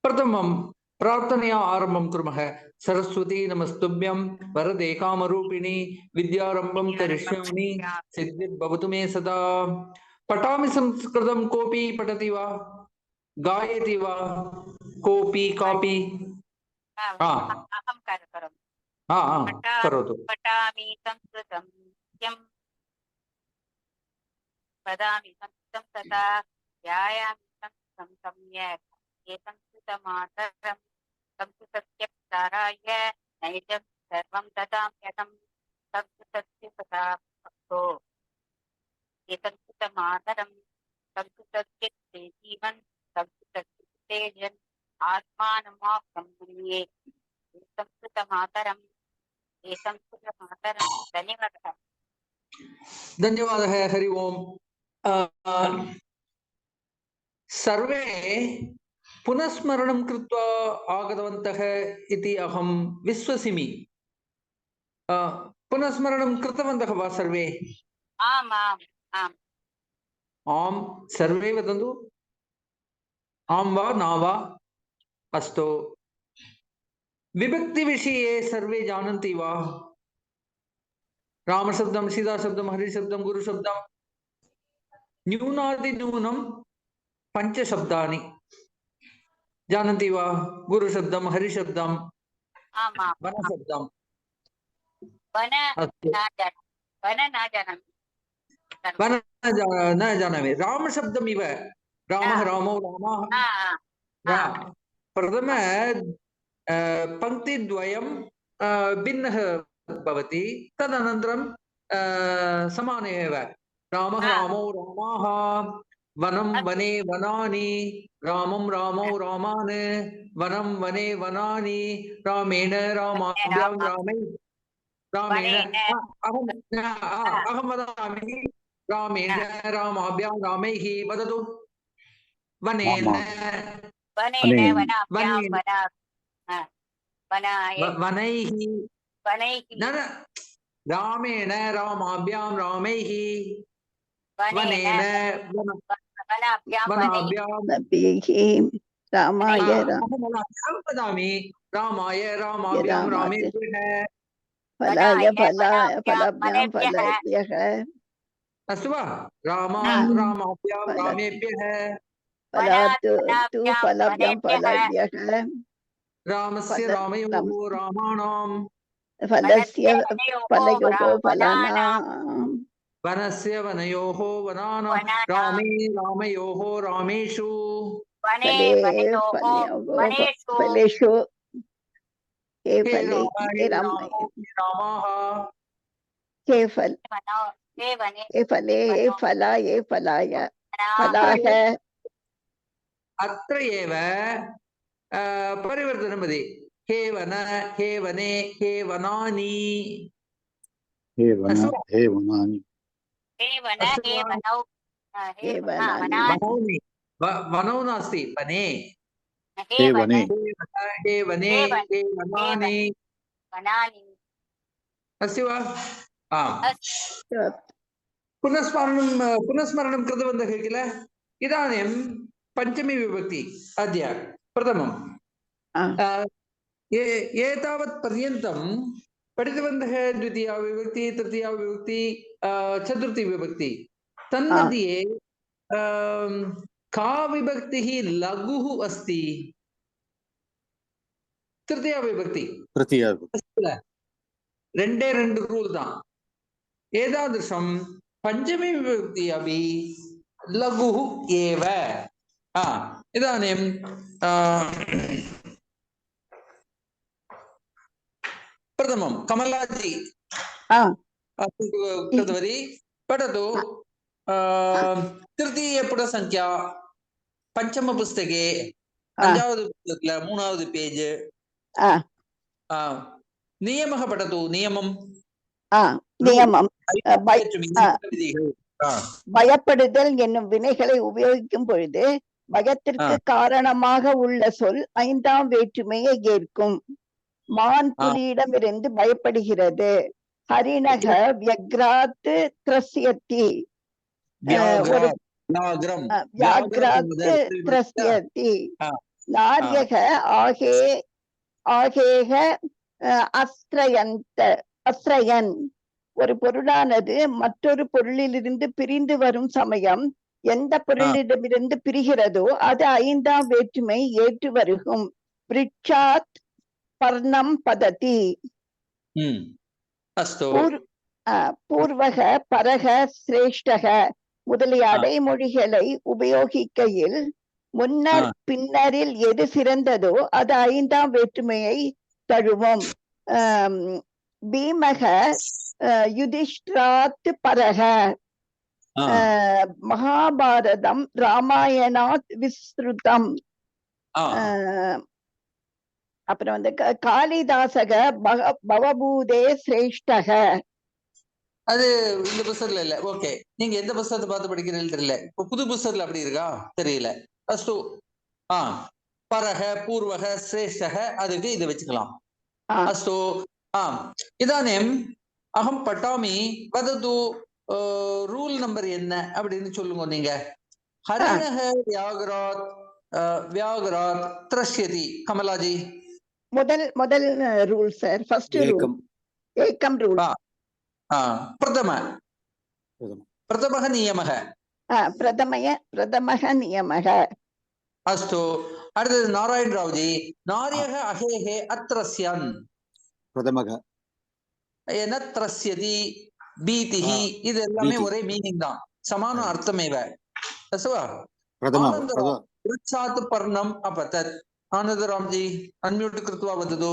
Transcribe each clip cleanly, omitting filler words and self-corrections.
प्रथमं प्रार्थनया आरम्भं कुर्मः। सरस्वती नमस्तुभ्यं वरदे कामरूपिणी विद्यारम्भं करिष्यामि सिद्धिर्भवतु मे सदा। पठामि संस्कृतं कोऽपि पठति वा गायति वा कोऽपि कापि? करोतु। पठामि संस्कृतं यं वदामि संस्कृतं तथा ध्यायामि संस्कृतं सम्यक्। संस्कृतमातरं संस्कृतस्य प्रसाराय नैजं सर्वं ददाम्यहं संस्कृतस्य तथा भक्तो। संस्कृतमातरं संस्कृतस्य जीवन संस्कृतस्य तेजन् आत्मानमाप्नुये। संस्कृतमातरं संस्कृतमातरं। धन्यवादः। धन्यवादः। हरि ओम्। सर्वे पुनस्मरणं कृत्वा आगतवन्तः इति अहं विश्वसिमि। पुनस्मरणं कृतवन्तः वा सर्वे? आम् आम् आम्। आम् सर्वे वदन्तु। आं वा न वा? अस्तु। विभक्तिविषये सर्वे जानन्ति वा? रामशब्दं, सीताशब्दं, हरिशब्दं, गुरुशब्दं न्यूनातिन्यूनं पञ्चशब्दानि जानन्ति वा? गुरुशब्दं, हरिशब्दं, वनशब्दं। वन न जानामि। रामशब्दमिव रामः रामो रामः। प्रथम पङ्क्तिद्वयं भिन्नः भवति, तदनन्तरं समाने एव। रामः रामो रामाः, वनं वने वनानि, रामं रामौ रामान्, वनं वने वनानि, रामेण रामाभ्यां रामेण अहं वदामि। रामेण रामाभ्यां रामैः। वदतु। वनेन वनैः न रामेण रामाभ्यां रामैः वनेन वनाभ्यां रामाय वदामि। रामाय रामाभ्यां रामेभ्यः फलाय फलाभ्यां फलेभ्यः। अस्तु वा? रामाभ्यां रामेभ्यः फलात् तु फलाभ्यां फलेभ्यः। रामस्य रामयोः रामाणां फलस्य फलयोः फलानां वनस्य वनयोः वनानां रामे रामयोः रामेषु फलेषु हे फले फलाय फलाय फलाः। अत्र एव परिवर्तनमस्ति। हे वन, हे वने, हे वनानि। हे वन, हे वनानि। वनौ नास्ति, वने। हे वने, हे वने, हे वनानि। अस्ति वा? पुनस्मरणं कृतवन्तः किल? इदानीं पञ्चमी विभक्ति अद्य प्रथमम्। एतावत् पर्यन्तं पठितवन्तः द्वितीया विभक्ति, तृतीया विभक्ति, चतुर्थी विभक्ति। तन्मध्ये का विभक्तिः लघुः अस्ति? तृतीया विभक्ति। ரெண்டே ரெண்டு ரூல் தான். ஏதாதृशं पञ्चमी विभक्ति अपि लघुः एव। इदानीं प्रथमं कमलाजी कृतवती। पठतु। तृतीयपुटसङ्ख्या पञ्चमपुस्तके 5வது पुस्तकத்தில் 3வது पेज्। नियमः पठतु। नियमम् பயப்படுதல் என்னும் வினைகளை உபயோகிக்கும் பொழுது பயத்திற்கு காரணமாக உள்ள சொல் 5ஆம் வேற்றுமையை ஏற்கும். மான் புலியிடமிருந்து பயப்படுகிறது. ஹரிணக வியக்ராத் த்ரஸ்யதி. व्याघ्रम व्याघ्रात् त्रस्यति नार्यः आगे ஆகேக அஸ்ரயன் ஒரு பொருளானது மற்றொரு பொருளிலிருந்து பிரிந்து வரும் சமயம் எந்த பொருளிடமிருந்து பிரிகிறதோ அது ஐந்தாம் வேற்றுமை ஏற்று வருகும். விருட்சாத் பர்ணம் பததி. பூர்வக பரக சிரேஷ்டக முதலிய அடைமொழிகளை உபயோகிக்கையில் முன்னர் பின்னரில் எது சிறந்ததோ அது ஐந்தாம் வேற்றுமையை தழுவும். பீமக யுதிஷ்டிராத் பரக மகாபாரதம் ராமாயணாத் விஸ்ருதம். அப்புறம் வந்து காளிதாசக பவபூதே சிரேஷ்டக. அது இந்த புத்தகத்துல இல்ல. ஓகே, நீங்க எந்த புத்தகத்தை பார்த்து படிக்கிறீர்கள் தெரியல. இப்ப புது புத்தகத்துல அப்படி இருக்கா தெரியல. அஸ்து பரக பூர்வக சிரேஷ்டக அதுக்கு இதை வச்சுக்கலாம். அஸ்து இதானேம் அகம் பட்டாமி வதது ரூல் நம்பர் என்ன அப்படின்னு சொல்லுங்க நீங்க. ஹரிணக வியாகராத் வியாகராத் த்ரஷ்யதி. கமலாஜி முதல் ரூல் சார். ஃபர்ஸ்ட் ரூல் ஏகம் ரூல். प्रथमः नियमः. प्रथमः नियमः. अस्तु, அடுத்தது நாராயண் ராவ்ஜி. நாரியக அஹேஹே அத்ரஸ்யன். பிரதமக நத்ரஸ்யதி பீதிஹி. இது எல்லாமே ஒரே மீனிங் தான், சமான அர்த்தமேவ. அஸ்வா விருட்சாத் பர்ணம் அபதத். ஆனந்த ராம்ஜி அன்மியூட் கிருத்வா வதது.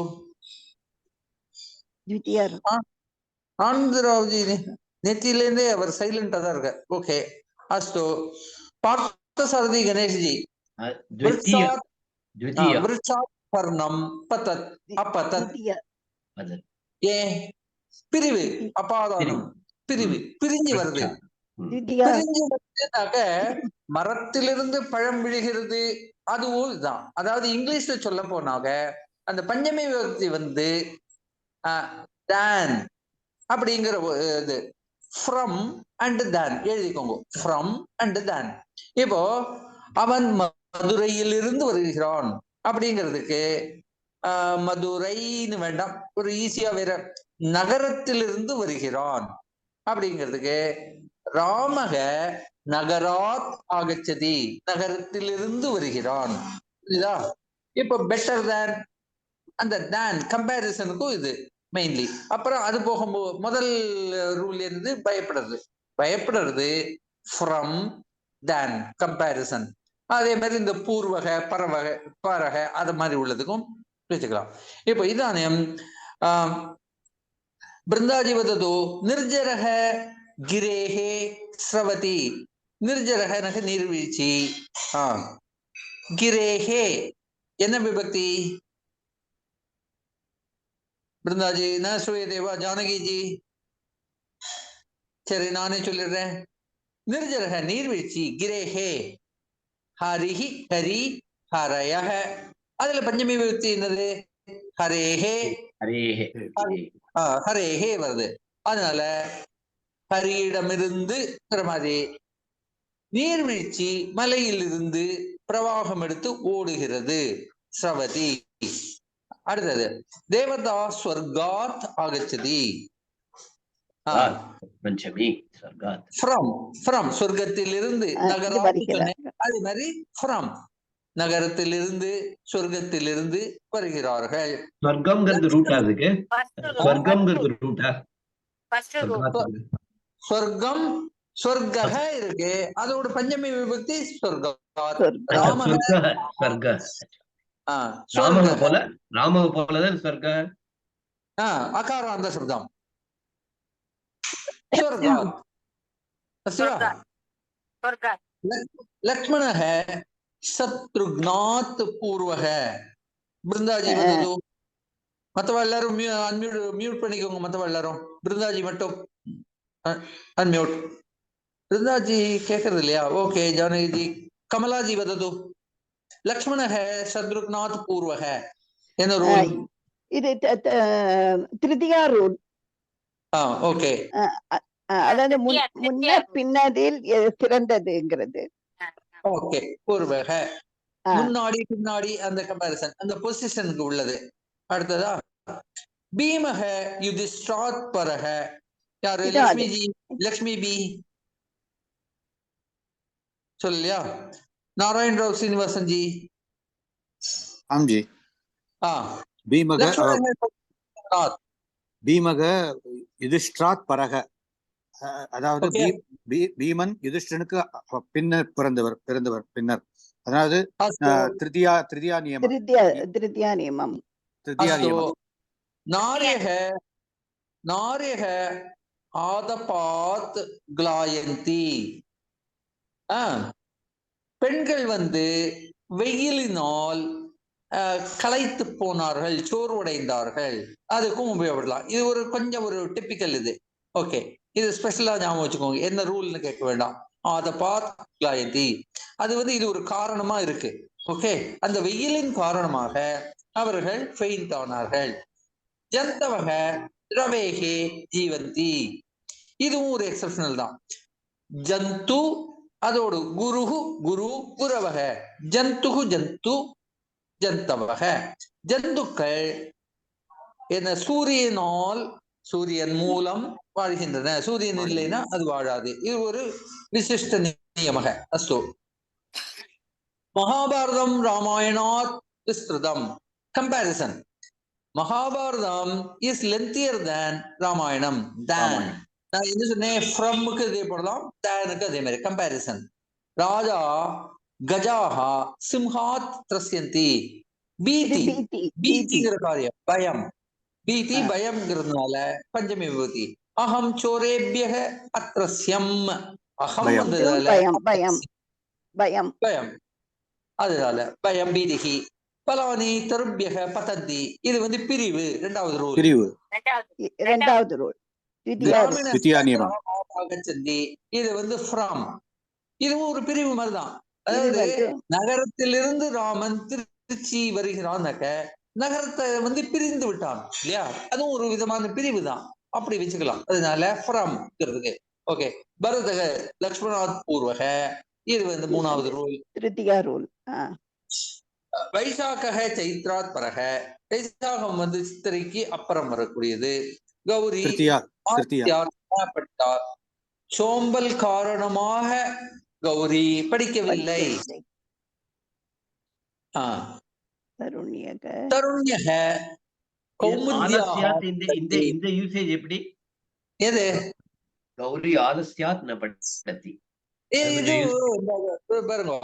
ஆனந்த ராவ்ஜி நெத்தியிலேருந்தே அவர் சைலண்டா தான் இருக்க. ஓகே, அஸ்து. பார்த்த சாரதி கணேஷ்ஜி விருட்சாத் பர்ணம் பதத் அபதத். பிரிவு அபாதானம், பிரிவு பிரிஞ்சு வருது. பிரிஞ்சு வருதுனாக்க மரத்திலிருந்து பழம் விழுகிறது, அதுவும் இதுதான். அதாவது இங்கிலீஷ்ல சொல்ல போனாக்க அந்த பஞ்சமி விபக்தி வந்து தான் அப்படிங்கிற இது ஃப்ரம் அண்ட் தான் எழுதிக்கோங்க. ஃப்ரம் அண்ட் தான். இப்போ அவன் மதுரையிலிருந்து வருகிறான் அப்படிங்கிறதுக்கு மதுரைன்னு வேண்டாம், ஒரு ஈஸியா வேற நகரத்திலிருந்து வருகிறான் அப்படிங்கிறதுக்கு ராமக நகராத் ஆகச்சதி, நகரத்திலிருந்து வருகிறான். புரியுதா? இப்போ பெட்டர் தேன் அந்த தான் கம்பேரிசனுக்கும் இது மெயின்லி. அப்புறம் அது போகும்போது முதல் ரூல் இருந்து பயப்படுறது ஃப்ரம் தேன் கம்பேரிசன். அதே மாதிரி இந்த பூர்வக பரவக பரக அது மாதிரி உள்ளதுக்கும் வச்சுக்கலாம். இப்போ இதானே பிருந்தாஜி வதது நிர்ஜரக கிரேஹே ஸ்ரவதி. நிர்ஜரக நீர்வீழ்ச்சி. கிரேஹே என்ன விபக்தி? பிருந்தாஜி ந ஸ்ரூயதேவா. ஜானகிஜி சரி நானே சொல்லிடுறேன். நிர்ஜரக நீர்வீழ்ச்சி. கிரேஹே ஹரிஹி ஹரி ஹரயஹ. அதுல பஞ்சமி விபக்தி என்னது? ஹரேஹே. ஹரேஹே வருது. அதனால ஹரியிடமிருந்து மாதிரி நீர்வீழ்ச்சி மலையிலிருந்து பிரவாகம் எடுத்து ஓடுகிறது. ஸ்ரவதி. அடுத்தது தேவதா ஸ்வர்காத் ஆகச்சதி. ஃப்ரம் சொர்க்கத்திலிருந்து நகரம். அதே மாதிரி ஃப்ரம் நகரத்திலிருந்து சொர்க்கத்திலிருந்து வருகிறார்கள். சொர்க்கம்ங்கிறது ரூட்டா? அதுக்கு சொர்க்கம்ங்கிறது ரூட்டா? சொர்க்கம் சொர்க்கஹ இருக்கு, அதோட பஞ்சமி விபக்தி சொர்க்கம். ராமக போலதான் சொர்க்க அகாராந்த சப்தம். லக்ஷ்மணः சத்ருக்னாத் பூர்வக. பிருந்தாஜி வந்தது. மத்தவ எல்லாரும் மியூட் பண்ணிக்கோங்க. மத்தவ எல்லாரும் பிருந்தாஜி மட்டும் அன்மியூட். பிருந்தாஜி கேக்குறது இல்லையா? ஓகே ஜானகிஜி. கமலாஜி வதது லக்ஷ்மணः சத்ருக்னாத் பூர்வக. என்ன ரூல் இது? திருதியா ரூல். ஓகே. அதாவது திருத்தியா முன்ன rule. பின்னதில் சிறந்ததுங்கிறது. ஓகே, பூர்வக ஆ. முன்னாடி பின்னாடி அந்த கம்பாரிசன் அந்த பொசிஷனுக்கு உள்ளது. அடுத்ததா பீமக யுதிஷ்டாத் பரக. யாரு? இது அது. லக்ஷ்மி ஜி, லக்ஷ்மி பி சொல்லியா? நாராயண் ராவ் சீனிவாசன் ஜி. आम जी भीमग भीमग युधिष्ठिरात् परக, அதாவது பீமன் யுதிஷ்டனுக்கு பின்னர் பிறந்தவர் பின்னர், அதாவது திருத்தியா நியமம். திருத்தியா நியமம். நாரியக நாரியக ஆதபாத் கிளாயந்தி. பெண்கள் வெயிலினால் களைத்து போனார்கள், சோர்வடைந்தார்கள், அதுக்கும் உபயோகப்படலாம். இது ஒரு கொஞ்சம் ஒரு டிப்பிக்கல் இது. ஓகே, இது ஸ்பெஷலா ஞாபகம் வச்சுக்கோங்க. என்ன ரூல்னு கேட்க வேண்டாம். ஆதபாத் கிளாயந்தி அது இது ஒரு காரணமா இருக்கு. ஓகே, அந்த வெயிலின் காரணமாக அவர்கள் ஃபெயிண்ட் ஆனார்கள். ஜந்தவக ரவேகே ஜீவந்தி, இதுவும் ஒரு எக்ஸப்ஷனல் தான். ஜந்து அதோடு குருஹு குரு குரவக, ஜந்துகு ஜந்து ஜந்தவக. ஜந்துக்கள் என்ன சூரியனால், சூரியன் மூலம் வாழ்கின்றன. சூரியன் இல்லைன்னா அது வாழாது. இது ஒரு விசிஷ்ட நியமக. அஸ்து. மகாபாரதம் ராமாயணாத் விஸ்திருதம். Comparison. Mahabharatam is lengthier than Ramayanam. Then நான் என்ன சொன்னேன், ஃப்ரம்க்கு இதே போடலாம், தேனுக்கு அதே மாதிரி கம்பாரிசன். ராஜா கஜாஹா சிம்ஹாத் த்ரஸ்யந்தி. பீதி பீதிங்கிற காரியம் பயம். பீதி பயம்ங்கிறதுனால பஞ்சமி விபூதி. அகம் சோரேபியக அத்ரஸ்யம். அகம் வந்ததால பயம் பயம் பயம், அதனால பயம். பீதிகி பலானி தருபியக பதந்தி. இது பிரிவு, இரண்டாவது ரூல். இரண்டாவது ரூல். இது ஃப்ரம், இதுவும் ஒரு பிரிவு மாதிரிதான். அதாவது நகரத்திலிருந்து ராமன் திருச்சி வருகிறான்னாக்க நகரத்தை பிரிந்து விட்டான் இல்லையா, அதுவும் ஒரு விதமான பிரிவு தான். அப்படி வச்சுக்கலாம். அதனால ஃப்ரம். ஓகே, பரதக லக்ஷ்மணாத் பூர்வக, இது மூணாவது ரூல். திருத்தியா ரூல். வைசாக சைத்ராத் பரக. வைசாகம் சித்திரைக்கு அப்புறம் வரக்கூடியது. கௌரி பட்டார். சோம்பல் காரணமாக கௌரி படிக்கவில்லை. தருண்யக கௌமுத்யாக. இந்த யூசேஜ் எப்படி? எது? கௌரி ஆலஸ்யாத் ந படதி. இது பாருங்க,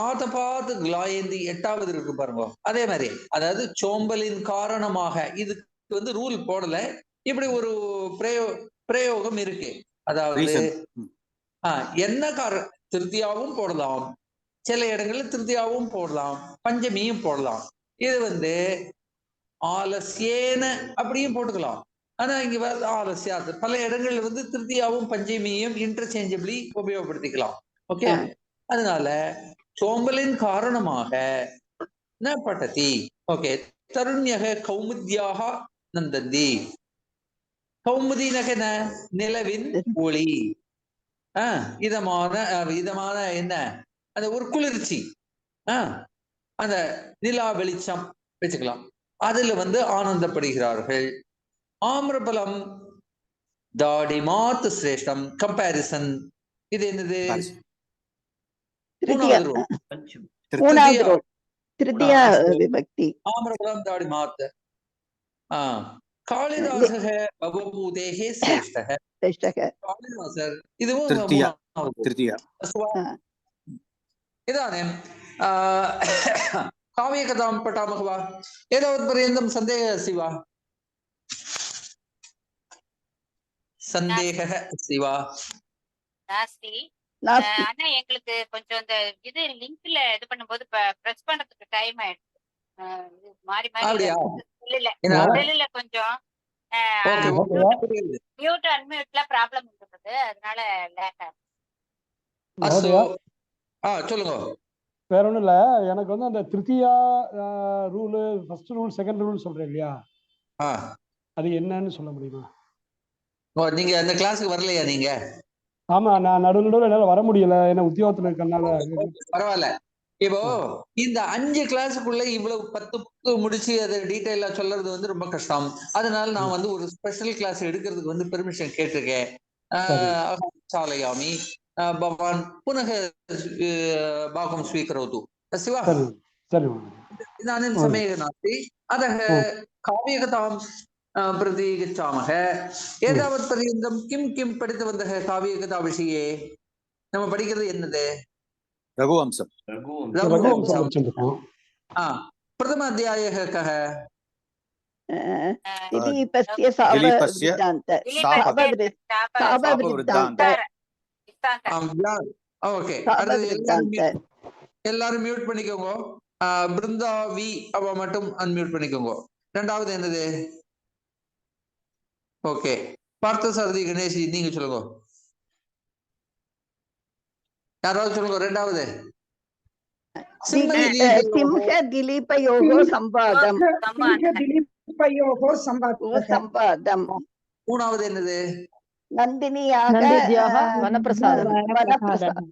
ஆதபாத் கிளாயந்தி எட்டாவது இருக்கு பாருங்க. அதே மாதிரி, அதாவது சோம்பலின் காரணமாக. இதுக்கு ரூல் போடல, இப்படி ஒரு பிரயோகம் இருக்கு. அதாவது என்ன திருத்தியாவும் போடலாம், சில இடங்கள்ல திருத்தியாவும் போடலாம், பஞ்சமியும் போடலாம். இது ஆலசியேன அப்படியும் போட்டுக்கலாம். ஆனா இங்க ஆலசியாத் பல இடங்கள்ல திருத்தியாவும் பஞ்சமியும் இன்டர்சேஞ்சபிளி உபயோகப்படுத்திக்கலாம். ஓகே, அதனால சோம்பலின் காரணமாக ந பட்டதி. ஓகே, தருண்யக கௌமுத்யாக நந்தந்தி. கௌமுதினக நிலவின் ஒளி, இதமான இதமான என்ன, அந்த ஒரு குளிர்ச்சி, அந்த நிலா வெளிச்சம் வச்சுக்கலாம். அதுல ஆனந்தப்படுகிறார்கள். ஆம்ரபலம் தாடிமாத் சிரேஷ்டம். கம்பாரிசன். இது என்னது? ஆம்ரபலம் தாடிமாத். காளிதாசக பவபூதேஹே சிரேஷ்டக. காளிதாசர் இதுவும் इदानीं काव्यकथां पठामः वा? एतावत्पर्यन्तं सन्देहः अस्ति वा? सन्देहः अस्ति वा? நாஸ்தி. ஆனா எங்களுக்கு கொஞ்சம் இந்த இது லிங்க்ல இது பண்ணும்போது பிரஸ் பண்றதுக்கு டைம் ஆயிடுச்சு. மாறி மாறி இல்ல கொஞ்சம் மியூட் அன்மியூட்ல ப்ராப்ளம் இருக்குது, அதனால லேட் ஆகுது. சொல்லுங்க. வேற ஒண்ணும் இல்ல, எனக்கு அந்த திருத்தியா rule, first rule, second rule சொல்றேன் இல்லையா, அது என்னன்னு சொல்ல முடியுமா? நீங்க அந்த கிளாஸுக்கு வரலையா நீங்க? ஆமா, நான் நடுவில் என்னால வர முடியல, ஏன்னா உத்தியோகத்துல இருக்கனால. பரவாயில்ல. இப்போ இந்த 5 கிளாஸுக்குள்ள இவ்வளவு 10 புக்கு முடிச்சு அதை டீட்டெயிலா சொல்றது வந்து ரொம்ப கஷ்டம். அதனால நான் வந்து ஒரு ஸ்பெஷல் கிளாஸ் எடுக்கிறதுக்கு வந்து பெர்மிஷன் கேட்டிருக்கேன். சாலயாமி பவான் புனக பாகம் ஸ்வீகரோது சிவா. சரி. इदानीं समयः नास्ति, अतः काव्यकथां प्रति गच्छामः। एतावत् पर्यन्तं किं किं पठितवन्तः काव्यकथाविषये? நம்ம படிக்கிறது என்னது? रघुवंशम्। प्रथम अध्यायः कः? दिलीपस्य शापवृत्तान्त। ஓகே, எல்லாரும் மியூட் பண்ணிக்கோங்க. பிருந்தா வி அவ மட்டும் அன்மியூட் பண்ணிக்கோங்க. ரெண்டாவது என்னது? ஓகே, பார்த்த சாரதி கணேஷ் நீங்க சொல்லுங்க. யாராவது சொல்லுங்க ரெண்டாவது. சிம்ஹ திலீபயோகோ சம்வாதம். மூணாவது என்னது? நந்தினியாக வனப்பிரசாதம்.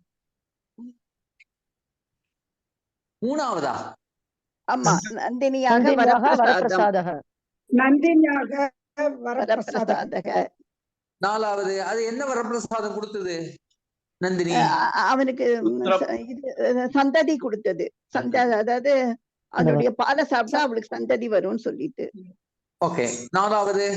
மூணாவதா? ஆமா, நந்தினியாக வரப்பிரசாதக. நாலாவது அது என்ன வரப்பிரசாதம் கொடுத்தது? நந்தினி அவனுக்கு சந்ததி கொடுத்தது. அதாவது அதனுடைய பாலை சாப்பிட்டா அவளுக்கு சந்ததி வரும்னு சொல்லிட்டு. ஓகே, நாலாவது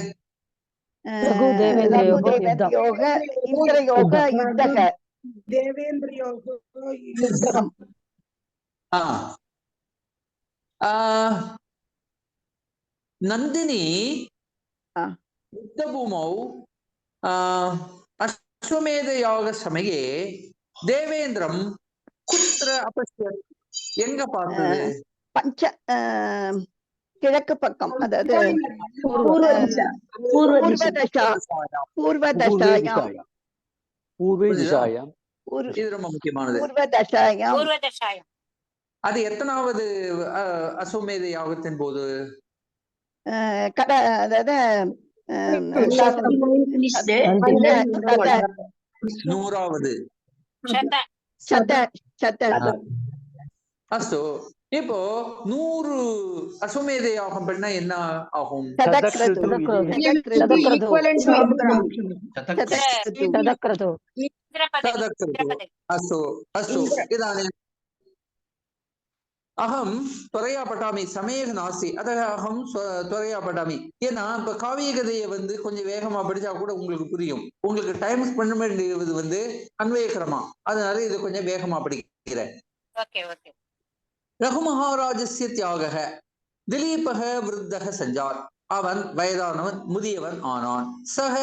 நந்தினி யுத்தபூமௌ அஸ்வமேதயாக சமயே தேவேந்திரம் குத்திர அபஷ்யத், எங்க பார்த்தது? பஞ்ச கிழக்கு பக்கம், அதாவது இது ரொம்ப முக்கியமானது. அது எத்தனாவது அஸ்வமேத யாகத்தின் போது? அதாவது 100வது. அஸ்து. இப்போ 100 அஸ்வமேத யாகம் பண்ணா என்ன ஆகும்? अस्तु अस्तु, इदानीम् अहं त्वरया पठामि, समयः नास्ति, अतः अहं त्वरया पठामि. ஏன்னா இப்ப காவிய கதையை வந்து கொஞ்சம் வேகமா படிச்சா கூட உங்களுக்கு புரியும். உங்களுக்கு டைம் ஸ்பெண்ட் பண்ண வேண்டியது வந்து அன்வயக்கிரமா, அதனால இது கொஞ்சம் வேகமா படிக்கிறேன். ரகு மகாராஜஸ்ய தியாகः. திலீபக விருத்தக சஞ்சார். அவன் வயதானவன், முதியவன் ஆனான். சக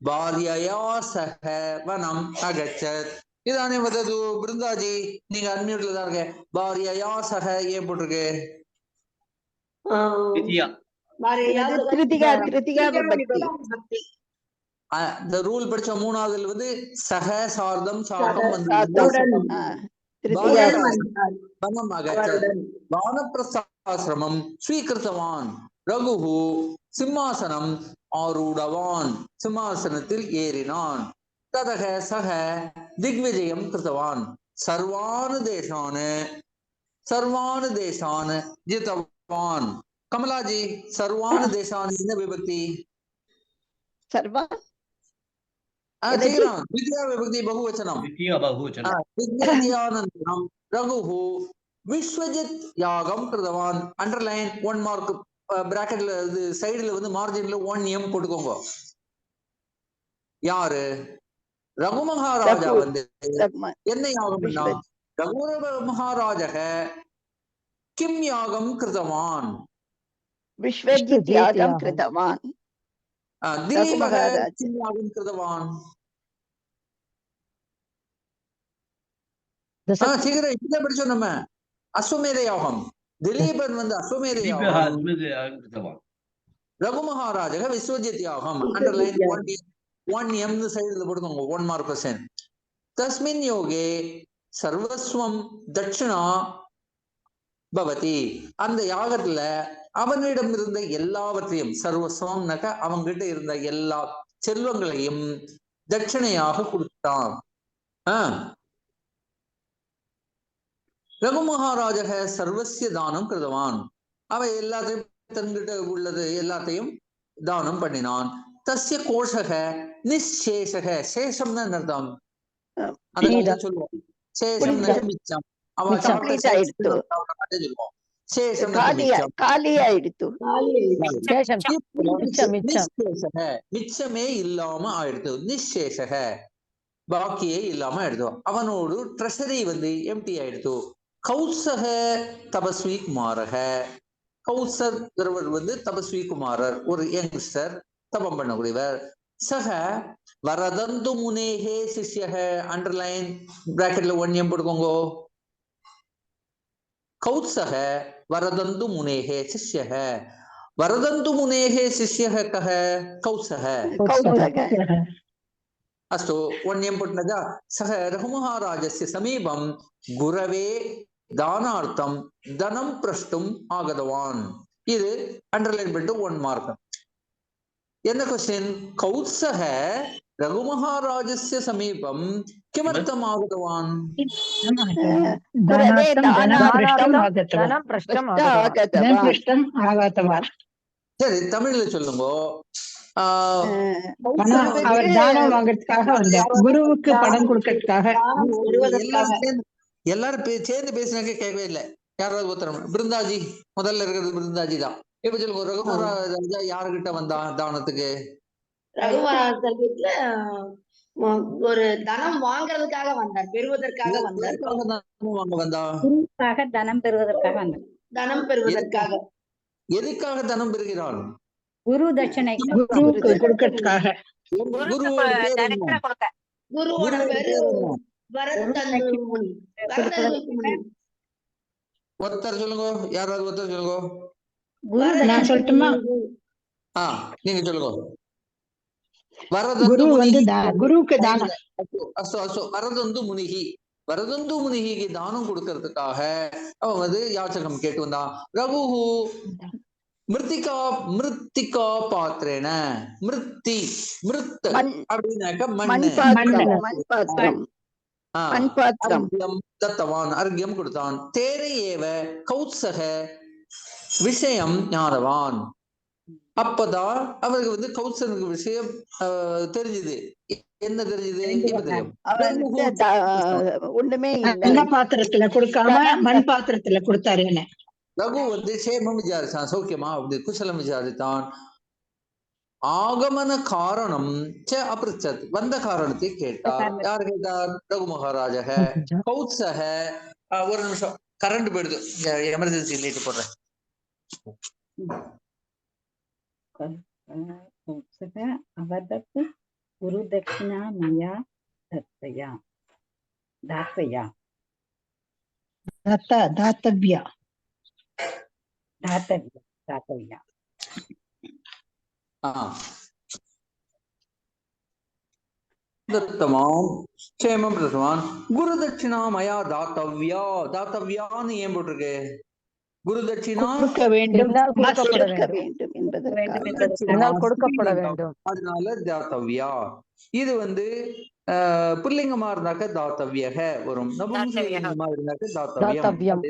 பாரியயா சக வனம் அகச்சத். இதானே வதது. பிருந்தாஜி நீங்க அன்மியூட்ல தான் இருக்க. பாரியயா சக ஏன் போட்டிருக்கு? இந்த ரூல் படிச்ச மூணாவதுல வந்து சக சார்தம் சார்தம் வந்து வனம் அகச்சத். வானப்பிரஸ்தாசிரமம் ஸ்வீகிருத்தவான். ரகுஹு சிம்மாசனம் ஆரூடவான். சிம்மாசனத்தில் ஏறினான். ததக சக திக்விஜயம் கிருத்தவான். சர்வானு தேசான் ஜிதவான். கமலாஜி, சர்வானு தேசான் என்ன விபக்தி? சர்வா द्वितीया विभक्ति बहुवचनम. दिग्विजयानन्तरं रघुः विश्वजित यागम कृतवान. अंडरलाइन 1 मार्क பிராக்கெட்ல இது சைடுல வந்து மார்ஜின்ல 1 m போட்டுக்கோங்க. யாரு? ரகு மகாராஜா வந்து என்ன யாகம் பண்ணா? ரகு மகாராஜக கிம் யாகம் கிருதவான்? விஸ்வஜித் யாகம் கிருதவான். திலீபக கிம் யாகம் கிருதவான்? சீக்கிரம் இதை படிச்சோம் நம்ம. அஸ்வமேத யாகம். திலீபன் வந்து அஸ்வமேத யாகம். ரகு மகாராஜக விஸ்வஜித் யாகம். அண்டர்லைன் 1 m சைடுல போட்டுக்கோங்க. 1 மார்க் क्वेश्चन. தஸ்மின் யோகே சர்வஸ்வம் தட்சிணா பவதி. அந்த யாகத்துல அவனிடம் இருந்த எல்லாவற்றையும், சர்வஸ்வம்னாக்க அவங்கிட்ட இருந்த எல்லா செல்வங்களையும் தட்சணையாக கொடுத்தான். ரகு மகாராஜக சர்வசிய தானம் கிருதவான். அவை எல்லாத்தையும் தன்கிட்ட உள்ளது எல்லாத்தையும் தானம் பண்ணினான். தஸ்ய கோஷக நிச்சேஷக, சேஷம்னா அர்த்தம் அந்த சொல்லுவோம், சேஷம் மிச்சம். அவன் சொல்லுவோம் சேஷம் மிச்சமே இல்லாம ஆயிடுத்து. நிச்சேஷக பாக்கியே இல்லாம ஆயிடுத்து. அவனோடு ட்ரெஷரி வந்து எம்டி ஆயிடுத்து. கௌசக தபஸ்வி குமாரக, கௌசர் வந்து தபஸ்வி குமாரர், ஒரு யங்ஸ்டர், தபம் பண்ணக்கூடியவர். சக வரதந்து முனேகே சிஷ்யக, அண்டர்லைன் பிராக்கெட்ல 1 எம் போட்டுக்கோங்க. கௌசக வரதந்து முனேகே சிஷ்யக, வரதந்து முனேகே சிஷ்யக கஹ கௌசக. अस्तु 1 एम पुट्नदा सह रघुमहाराजस्य समीपं गुरवे दानार्थं धनं प्रष्टुम् आगतवान्. இது அண்டர்லைன் பண்ணிட்டு 1 மார்க். என்ன क्वेश्चन? कौत्सः रघुमहाराजस्य समीपं किमर्थम् आगतवान्? சரி, தமிழ்ல சொல்லுங்க. அவர் தானம் வாங்குறதுக்காக வந்தார், குருவுக்கு பணம் கொடுக்கறதுக்காக. எல்லாரும் சேர்ந்து பேசினாக்க கேட்கவே இல்லை. யாராவது உத்தரம்? பிருந்தாஜி முதல்ல இருக்கிறது பிருந்தாஜி தான். இப்ப சொல்லுங்க, ரகுமராஜா யாருகிட்ட வந்தான் தானத்துக்கு? ரகுமராஜர் ஒரு தனம் வாங்குறதுக்காக வந்தார், பெறுவதற்காக வந்தார். தனம் பெறுவதற்காக வந்தார். தனம் பெறுவதற்காக. எதுக்காக தனம் பெறுகிறான்? குரு தட்சணை கொடுக்கறதுக்காக. குருவோட பேரு வரதந்து முனி. ஒருத்தர் சொல்லுங்க, யாராவது ஒருத்தர் சொல்லுங்க. நான் சொல்லட்டுமா? நீங்க சொல்லுங்க. குருவுக்கு தானம். வரதந்து முனிகி, வரதந்து முனிகிக்கு தானம் கொடுக்கறதுக்காக அவன் வந்து யாச்சகம் கேட்டு வந்தான். ரகு மிருத்திகா மிருத்திகா பாத்திரேன, மிருத்தி மிருத் அப்படின்னாக்க மண்ணு, தத்தவான் அர்க்கியம் கொடுத்தான். தேரை ஏவ கௌத்சக விஷயம் ஞானவான். அப்பதான் அவருக்கு வந்து கௌத்சனுக்கு விஷயம் தெரிஞ்சது. என்ன தெரிஞ்சது? ஒண்ணுமே பாத்திரத்துல கொடுக்காம மண் பாத்திரத்துல கொடுத்தாரு. என்ன ரகு வந்து சேமம் விசாரிச்சான், சௌக்கியமா அப்படி குசலம் விசாரித்தான். ஆகமன காரணம் அபிருச்சத், வந்த காரணத்தை கேட்டார். யார் கேட்டார்? ரகு மகாராஜக. கௌத்சக, ஒரு நிமிஷம் கரண்ட் போயிடுது, எமர்ஜென்சி லைட் போடுறேன். அவதத் குரு தட்சிணா மயா தத்தயா தாத்தயா தாத்தவ்யா தாத்தவ்யா தாத்தவ்யா. தத்தமாம் சேமம் பிரசவான். குரு தட்சிணா மயா தாத்தவ்யா. தாத்தவ்யான்னு ஏன் போட்டிருக்கு? குரு தட்சிணா கொடுக்க வேண்டும், கொடுக்கப்பட வேண்டும், அதனால தாத்தவ்யா. இது வந்து புல்லிங்கமா இருந்தாக்க தாத்தவ்யக வரும், நபும்சலிங்கமா இருந்தாக்க தாத்தவ்யம்.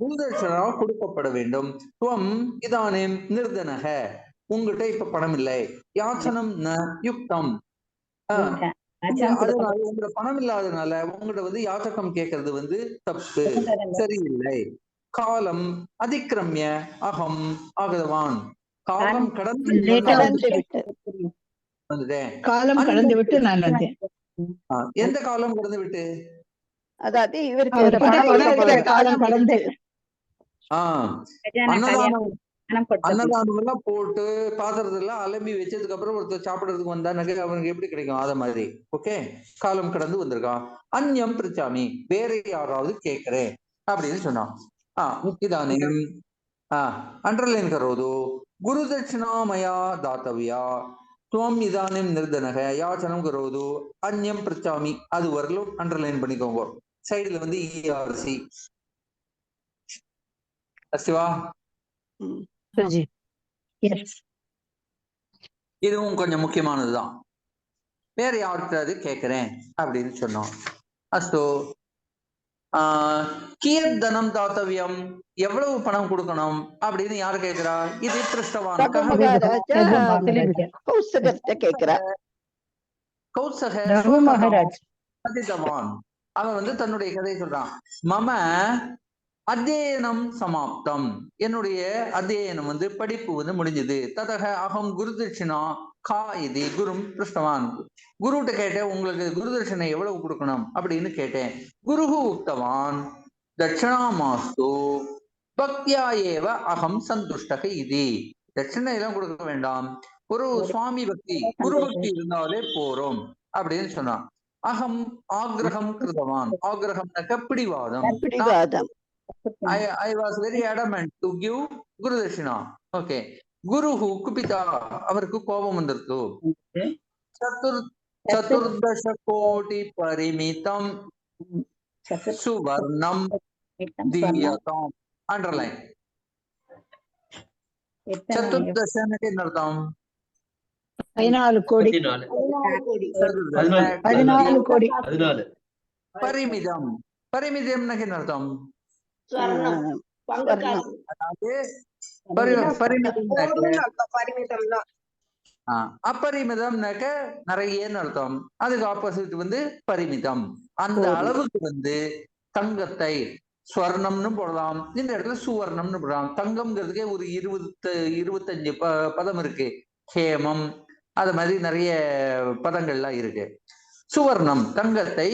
குருதட்சணா கொடுக்கப்பட வேண்டும். துவம் இதானேம் நிர்தனக, உங்ககிட்ட இப்ப பணம் இல்லை. யாச்சனம் ந யுக்தம், அதனால உங்களோட பணம் இல்லாதனால உங்கள்கிட்ட வந்து யாச்சகம் கேட்கறது வந்து தப்பு, சரியில்லை. காலம் அதிக்கிரமிய அகம் ஆகதவான், காலம் கடந்து வந்துட்டேன். காலம் கடந்து விட்டு நான் வந்தேன். எந்த காலம் கடந்து விட்டு? அதாவது இவருக்கு காலம் கடந்து அன்னதானம் எல்லாம் போட்டு பாத்திரத்தெல்லாம் அலம்பி வச்சதுக்கு அப்புறம் ஒருத்தர் சாப்பிடறதுக்கு வந்தா நகை அவனுக்கு எப்படி கிடைக்கும்? அத மாதிரி. ஓகே, காலம் கடந்து வந்திருக்கான். அந்யம் பிரிச்சாமி, வேற யாராவது கேட்கிறேன் அப்படின்னு சொன்னான். இதானே அண்டர்லைன் கரோது. குரு தட்சிணா மயா தாத்தவ்யா துவம் இதானிம் நிர்தனக யாச்சனம் கரோது அந்யம் பிரிச்சாமி. அது வரலும் அண்டர்லைன் பண்ணிக்கோங்க. சைடுல வந்து ERC. சிவா இதுவும் கொஞ்சம் முக்கியமானதுதான். வேற யாருக்காவது கேட்கிறேன் அப்படின்னு சொன்னோம். அஸ்து கியத் தனம் தாத்தவியம், எவ்வளவு பணம் கொடுக்கணும் அப்படின்னு யாரு கேட்கிறா? இது திருஷ்டவான் ரகு மகாராஜா கௌசகத்தை கேட்கிறா. கௌசக ரகு மகாராஜ் அதிதவான் அவன் வந்து தன்னுடைய கதையை சொல்றான். மம அத்தியனம் சமாப்தம், என்னுடைய அத்தியனம் வந்து படிப்பு வந்து முடிஞ்சது. ததக அகம் குருதட்சிணா கா இது குரும் பிருஷ்டவான், குருகிட்ட கேட்டேன் உங்களுக்கு குருதட்சிணை எவ்வளவு கொடுக்கணும் அப்படின்னு கேட்டேன். குருஹு உக்தவான் தட்சிணாமாஸ்து பக்தியா ஏவ அகம் சந்துஷ்டக இது, தட்சிணை எல்லாம் கொடுக்க வேண்டாம், ஒரு சுவாமி பக்தி குரு பக்தி இருந்தாலே போறோம் அப்படின்னு சொன்னான். அகம் ஆக்ரகம் கிருதவான், ஆக்ரகம்னாக்க பிடிவாதம். I was very adamant to give Guru Dashina. Okay. Guruhu Kupita, அவருக்கு கோபம் வந்திருக்கு. சதுர்தச கோடி பரிமிதம் சுவர்ணம் தீயதாம். அண்டர்லைன். சதுர்தசனுக்கு என்ன அர்த்தம்? 14 கோடி. 14 கோடி. பரிமிதம், பரிமிதம்னுக்கு என்ன அர்த்தம்? அப்பரிமிதம்னாக்க நிறையன்னு அர்த்தம். அதுக்கு ஆப்போசிட் வந்து பரிமிதம். அந்த அளவுக்கு வந்து தங்கத்தை ஸ்வர்ணம்னு போடலாம், இந்த இடத்துல சுவர்ணம்னு போடலாம். தங்கம்ங்கிறதுக்கே ஒரு 25 பதம் இருக்கு. ஹேமம், அது மாதிரி நிறைய பதங்கள்லாம் இருக்கு. சுவர்ணம் தங்கத்தை,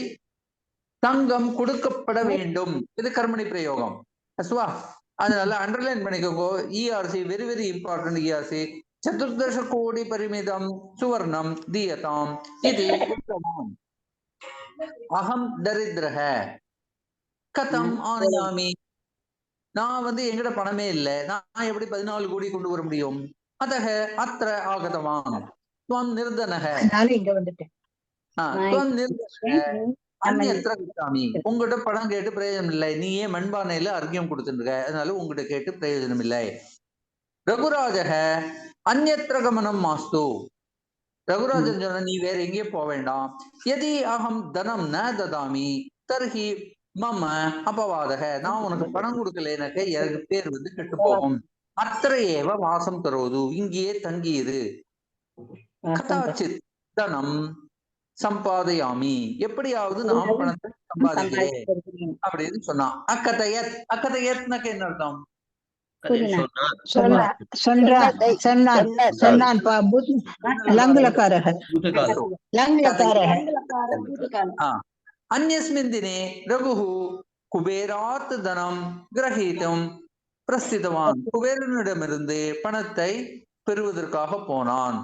தங்கம் கொடுக்கப்பட வேண்டும், இது கர்மணி பிரயோகம். அதனால அண்டர்லைன் பண்ணிக்கோங்க. ERC very very important. ERC சதுர்தச கோடி பரிமிதம் சுவர்ணம் தீயதாம் இது உத்தமம். அகம் தரித்திரஹ கதம் ஆனயாமி, நான் வந்து எங்கிட்ட பணமே இல்லை, நான் எப்படி 14 கோடி கொண்டு வர முடியும்? அதக அத்திர ஆகதவான் துவம் நிர்தனக, இங்க வந்துட்டேன். துவம் நிர்தனக அந்நியத்திர விட்டாமி, உங்ககிட்ட பணம் கேட்டு பிரயோஜனம் இல்லை, நீ ஏன் மண்பானையில அர்க்கியம் கொடுத்துருக்க, அதனால உங்ககிட்ட கேட்டு பிரயோஜனம் இல்லை. ரகுராஜக அந்நியத்திர கமனம் மாஸ்து, ரகுராஜன் சொன்ன நீ வேற எங்கேயே போக வேண்டாம். எதி அகம் தனம் ந ததாமி தர்ஹி மம அபவாதக, நான் உனக்கு பணம் கொடுக்கலனாக்க எனக்கு பேர் வந்து கெட்டு போகும். அத்திரையேவ வாசம் தருவது, இங்கேயே தங்கியிரு. கதாச்சித் தனம் சம்பாதையாமி, எப்படியாவது நான் பணத்தை சம்பாதிக்கிறேன் அப்படின்னு சொன்னான். அக்கதையத், அக்கதையத்னாக்க என்ன அர்த்தம்? அன்யஸ்மின் தினே ரகுஹு குபேராத் தனம் கிரஹீதும் பிரஸ்திதவான், குபேரனிடமிருந்து பணத்தை பெறுவதற்காக போனான்.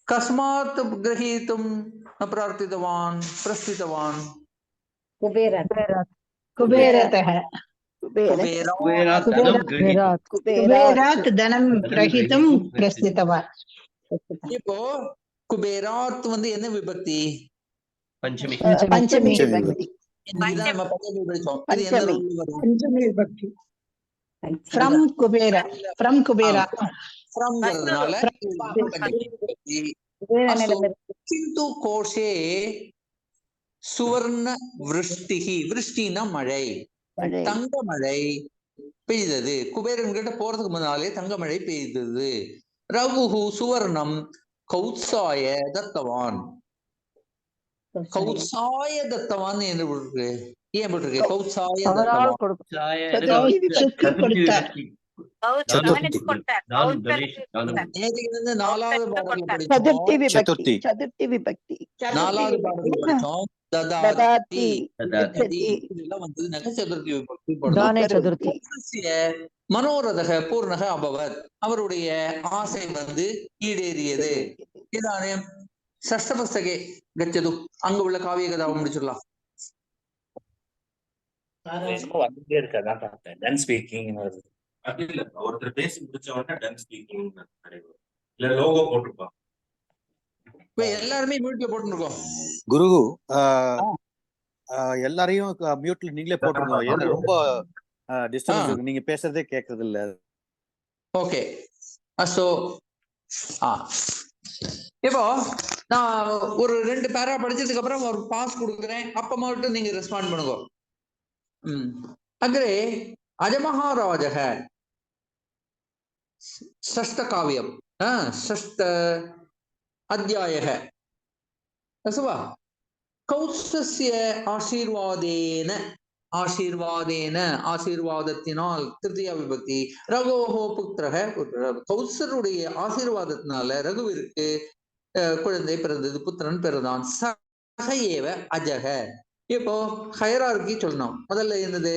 கஸ்மாத் கிரஹீதும் பிரார்த்தித்தவான் பிரஸ்திதவான், இப்போ குபேராத் வந்து என்ன விபக்தி? பஞ்சமி கோஷே சுவர்ண விருஷ்டிகி, விருஷ்டினா மழை, தங்க மழை பெய்தது. குபேரன் கிட்ட போறதுக்கு முன்னாலே தங்க மழை பெய்தது. ரகுஹு சுவர்ணம் கௌத்சாய தத்தவான், கௌத்சாய தத்தவான் என்று போட்டிருக்கு. ஏன் போட்டிருக்கு கௌத்சாய தத்தவான்? நேற்றுக்கு வந்து 4வது பாடல்ல படிச்சோம். ததாதி இதெல்லாம் வந்து நகசதுர்த்தி விபக்தி போடுறது. மனோரதக பூர்ணக அபவத், அவருடைய ஆசை வந்து ஈடேறியது. இதானே ஷஷ்டபஸ்தகே கச்சது. அங்க உள்ள காவிய கதாவை முடிச்சிடலாம். ஒருத்தர் பேசி முடிச்ச உடனே டன் ஸ்பீக்கிங் இல்ல லோகோ போட்டுருப்பான். எல்லாருமே மியூட்ல போட்டுருக்கோம். குரு எல்லாரையும் மியூட்ல நீங்களே போட்டுருங்க. ஏன்னா ரொம்ப டிஸ்டர்பன்ஸ் இருக்கு, நீங்க பேசுறதே கேட்கறது இல்ல. ஓகே, சோ இப்போ நான் ஒரு 2 பேரா படிச்சதுக்கு அப்புறம் ஒரு பாஸ் கொடுக்குறேன், அப்ப மட்டும் நீங்க ரெஸ்பாண்ட் பண்ணுங்க. அக்ரே அஜமஹாராஜக षष्ठ काव्यम षष्ठ अध्यायः अस्तु वा कौत्सस्य आशीर्वादेन ஆசீர்வாதத்தினால் திருத்தியா விபக்தி ரகோஹோ புத்திரக கௌசருடைய ஆசீர்வாதத்தினால ரகுவிற்கு குழந்தை பிறந்தது, புத்திரன் பிறந்தான். சகையேவ அஜக. இப்போ ஹைரார்கி சொல்லணும். முதல்ல என்னது?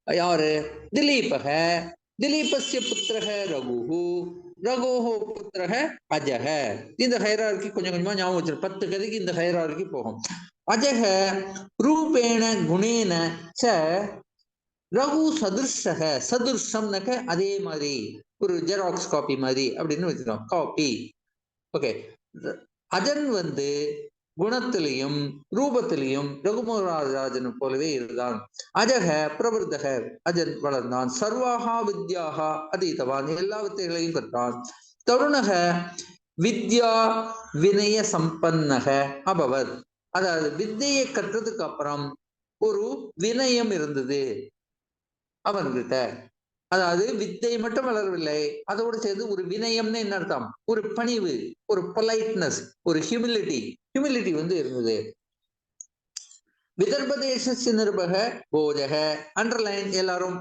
யாரு? திலீபக. திலீபஸ்ய புத்திரக ரகுஹு, ரகுஹு புத்திரக அஜக. இந்த ஹைரார்கி கொஞ்சம் கொஞ்சமா ஞாபகம் வச்சிரு. 10 கதைக்கு இந்த ஹைரார்கி போகும். அஜக ரூபேண குணேன ச ரகு சதுர்ஷக. சதுர்ஷம்னாக்க அதே மாதிரி ஒரு ஜெராக்ஸ் காப்பி மாதிரி அப்படின்னு வச்சுக்கோம், காப்பி. ஓகே. அஜன் குணத்திலையும் ரூபத்திலையும் ரகுமராஜன் போலவே இருந்தான். அஜக பிரவர்த்தக. அஜன் வளர்ந்தான். சர்வாகா வித்யாகா அதீதவான். எல்லா வித்தைகளையும் கற்றான். தருணக வித்யா வினய சம்பன்னக அபவத். அதாவது வித்தையை கற்றதுக்கு அப்புறம் ஒரு வினயம் இருந்தது அவன்கிட்ட. அதாவது வித்தை மட்டும் வளரவில்லை, அதோடு சேர்ந்து ஒரு வினயம்னு என்ன அர்த்தம்? ஒரு பணிவு, ஒரு பொலைட்னஸ், ஒரு ஹியூமிலிட்டி இருந்தது. விதர்ப தேசஸ்ய நிருபக போஜக. அண்டர்லைன் எல்லாரும்.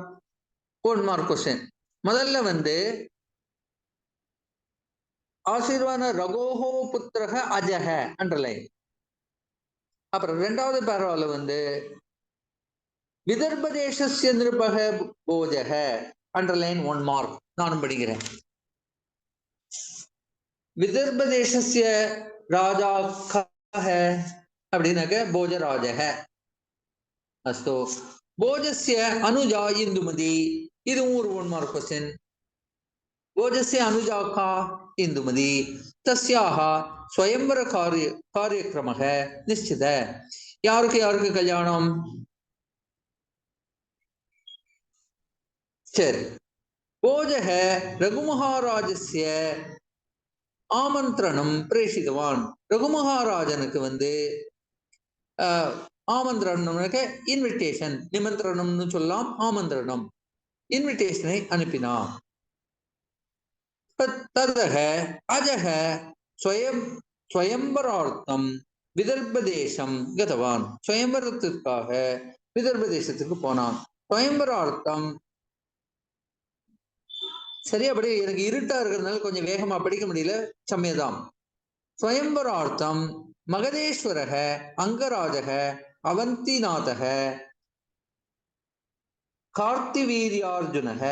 1 மார்க் கொஸ்டின். முதல்ல ஆசீர்வாத ரகோஹோ புத்திரக அஜக அண்டர்லைன். அப்புறம் 2வது பேரால விதர்ப தேசஸ்ய நிருபக போஜக அண்டர்லைன் 1 மார்க். நானும் படிக்கிறேன். விதர்ப தேசஸ்ய ராஜா அப்படின்னாக்க போஜராஜக. அஸ்து. போஜஸ்ய அனுஜா இந்துமதி. இதுவும் ஒரு 1 மார்க் கொஸ்டின். போஜஸ்ய அனுஜா கா இந்துமதி. தஸ்யாக ஸ்வயம்பர காரியக்கிரமக நிச்சித. யாருக்கு கல்யாணம்? சரி. போஜக ரகுமகாராஜஸ்ய ஆமந்திரணம் பிரேஷிதவான். ரகுமகாராஜனுக்கு ஆமந்திரணம் இன்விடேஷன், நிமந்திரணம்னு சொல்லலாம், ஆமந்திரணம், இன்விடேஷனை அனுப்பினான். ததக அஜக ஸ்வயம்பரார்த்தம் விதர்ப தேசம் கதவான். ஸ்வயம்பரத்திற்காக விதர்ப தேசத்துக்கு போனான். ஸ்வயம்பரார்த்தம் சரியா படி. எனக்கு இருட்டா இருக்கிறதுனால கொஞ்சம் வேகமா படிக்க முடியல, சமயதாம். ஸ்வயம்பரார்த்தம் மகதேஸ்வரக அங்கராஜக அவந்திநாதக கார்த்திவீரியார்ஜுனக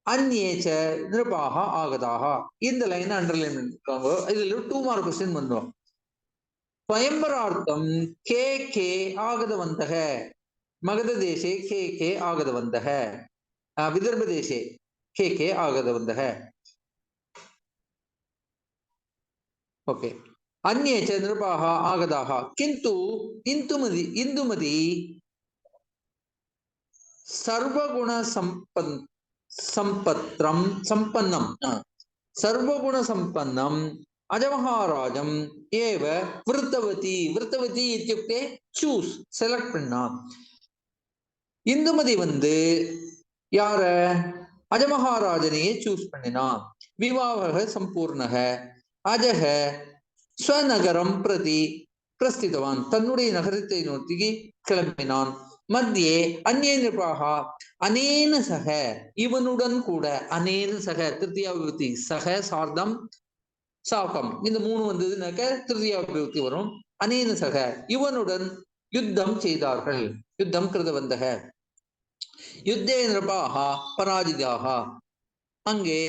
அந்நேச்ச நிருபாக ஆகதாக. இந்த லைன் அண்டர்லைன் பண்ணிருக்காங்க. இதுல 2 மார்க் கொஸ்டின் வந்தோம். ஸ்வயம்பரார்த்தம் கே ஆகதவந்தக. மகத தேசே கே ஆகதவந்தக. விதர்ப தேசே கே ஆகதவந்தக. ஓகே. அந்நேச்ச நிருபாக ஆகதாக. கிந்து இந்துமதி சர்வகுண சம்பன்னம் சர்வகுண சம்பன்னம் அஜமஹாராஜம் ஏவ விருத்தவதி. விருத்தவதி இத்தியுக்தே சூஸ், செலக்ட் பண்ணா. இந்துமதி யார? அஜமஹாராஜனையே சூஸ் பண்ணினா. விவாக சம்பூர்ணக. அஜக ஸ்வநகரம் பிரதி பிரஸ்திதவான். தன்னுடைய நகரத்தை நோக்கி கிளம்பினான். மத்தியே அந்நிய நிருபாகா அனேன சக. இவனுடன் கூட. அனேன சக திருத்தியா விபக்தி. சக சார்தம் சாக்கம் இந்த 3 வந்ததுனாக்க திருத்தியா விபக்தி வரும். அனேன சக இவனுடன் யுத்தம் செய்தார்கள். யுத்தம் கிருதவந்தக. யுத்தே நிருபாக பராஜிதாக. அங்கே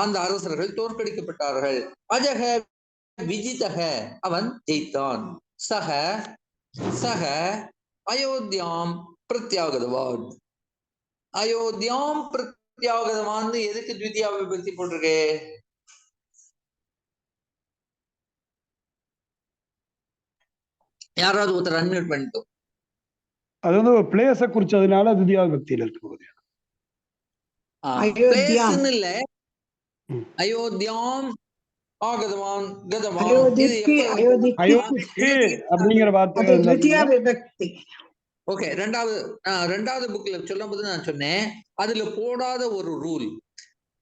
அந்த அரசர்கள் தோற்கடிக்கப்பட்டார்கள். அஜக விஜிதக அவன் ஜெயித்தான். சக அயோத்தியாம் பிரத்யாகதவான். அயோத்தியாம் பிரத்யாகதவான் எதுக்கு த்விதியா விபக்தி போட்டிருக்கு? யாராவது ஒருத்தர் அன்மியூட் பண்ணிட்டோம். அது ஒரு பிளேஸ குறிச்சதுனால த்விதியா விபக்தியில இருக்கு போது. பிளேஸ்னு இல்ல, அயோத்தியாம் ஆகதவான் கதவான். இது அயோத்திக்கு எப்ப அயோத்திக்கு அயோத்திக்கு அப்படிங்கிற வார்த்தை அது த்விதியா விபக்தி. ஓகே, ரெண்டாவது புக்ல சொல்லும் போது நான் சொன்னேன், அதுல போடாத ஒரு ரூல்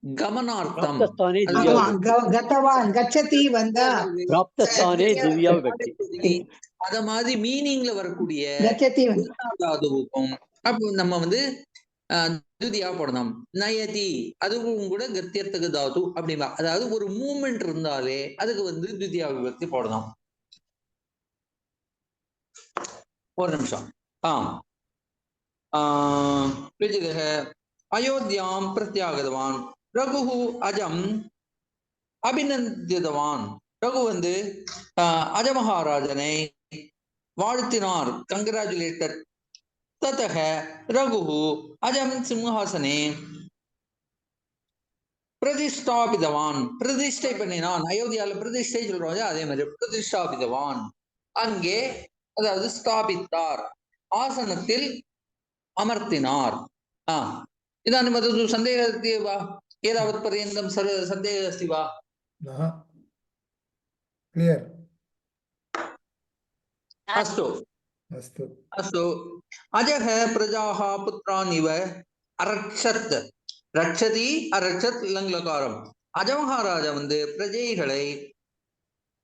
கமனார்த்தம். பிராப்தஸ்தானே அது திவ்யா ஆமா, விபக்தி. கதவான் கச்சதி வந்தா பிராப்தஸ்தானே திவ்யா விபக்தி. அத மாதிரி மீனிங்ல வரக்கூடிய கச்சதி வந்தா தாதுவுக்கும் அப்போ நம்ம வந்து துதியா போடணும். நயதி அதுவும் கூட கத்தியர்த்தக தாது அப்படின்னா, அதாவது ஒரு மூமெண்ட் இருந்தாலே அதுக்கு வந்து துதியா விபக்தி போடணும். ஒரு நிமிஷம். அயோத்தியாம் பிரத்யாகதவான் ரகுஹு அஜம் அபிநந்திதவான். ரகு வந்து அஜமகாராஜனை வாழ்த்தினார், கங்கிராச்சுலேட்டட். ததக ரகுஹு அஜம் சிம்ஹாசனே பிரதிஷ்டாபிதவான். பிரதிஷ்டை பண்ணினான். அயோத்தியால பிரதிஷ்டை சொல்றாங்க, அதே மாதிரி பிரதிஷ்டாபிதவான். அங்கே அதாவது ஸ்தாபித்தார், ஆசனத்தில் அமர்த்தினார். इदानीं वदतु, सन्देहः अस्ति वा? एतावत् पर्यन्तं सन्देहः अस्ति वा? क्लियर्? अस्तु अस्तु अस्तु. अजः प्रजाः पुत्रान् इव அரட்சத். ரட்சதி அரட்சத் லங்லகாரம். அஜமகாராஜா வந்து பிரஜைகளை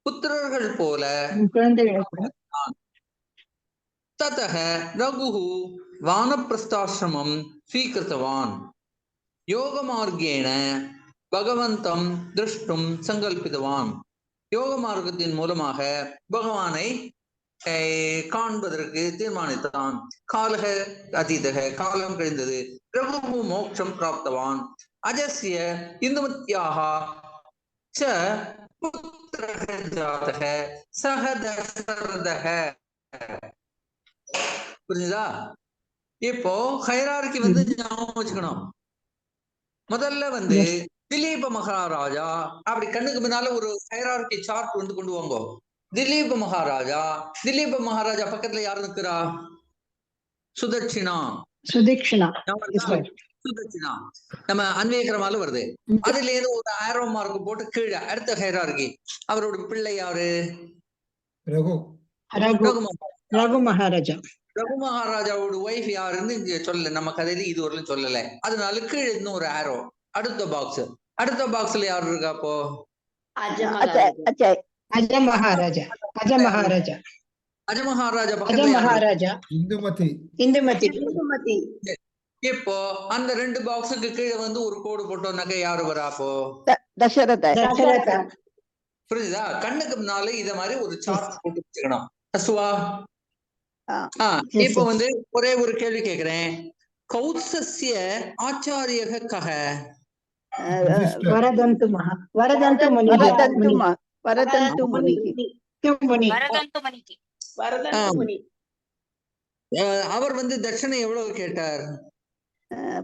புத்திரர்கள் போல ததக ரகுஹு வானப்பிரஸ்தாசிரமம் ஸ்வீகிருத்தவான். யோக மார்க்கேன பகவந்தம் திருஷ்டும் சங்கல்பிதவான். யோக மார்க்கத்தின் மூலமாக பகவானை காண்பதற்கு தீர்மானித்தான். காலக அதீதக காலம் கழிந்தது. ரகுஹு மோட்சம் பிராப்தவான். அஜஸ்ய இந்துமத்யாக ச புத்திரக ஜாதக சஹ தசரதக. புரிஞ்சுதா? இப்போ ஹைரார்கி வந்து ஞாபகம் வச்சுக்கணும். முதல்ல வந்து திலீப மகாராஜா அப்படி கண்ணுக்கு முன்னால ஒரு ஹைரார்கி சார்ட் வந்து கொண்டு வாங்க. திலீப மகாராஜா பக்கத்துல யாரு நிக்கிறா? சுதட்சிணா. நம்ம அன்வேகரமால வருது. அதுல ஏதோ ஒரு ஆரோ மார்க் போட்டு கீழே அடுத்த ஹைரார்கி அவரோட பிள்ளை யாரு? ரகு மகாராஜா. ரகு மகாராஜாவோட ஒய்ஃப் யாருன்னு இங்க சொல்லல, நம்ம கதையில இது வரலும் சொல்லல. அதனால கீழே இன்னும் ஒரு ஆரோ. அடுத்த பாக்ஸ்ல யாரு இருக்கா? அப்போ அஜமகாராஜா இந்துமதி. இப்போ அந்த ரெண்டு பாக்ஸுக்கு கீழே வந்து ஒரு கோடு போட்டோம்னாக்க யாரு வரா? அப்போ தசரத. புரியுதா? கண்ணுக்கு முன்னால இத மாதிரி ஒரு சார்ட் போட்டு வச்சுக்கணும். அசுவா. இப்ப வந்து ஒரே ஒரு கேள்வி கேக்குறேன். கௌத்சஸ்ய ஆச்சாரியக கஹ? வரதந்து முனி. அவர் வந்து தட்சணை எவ்வளவு கேட்டார்?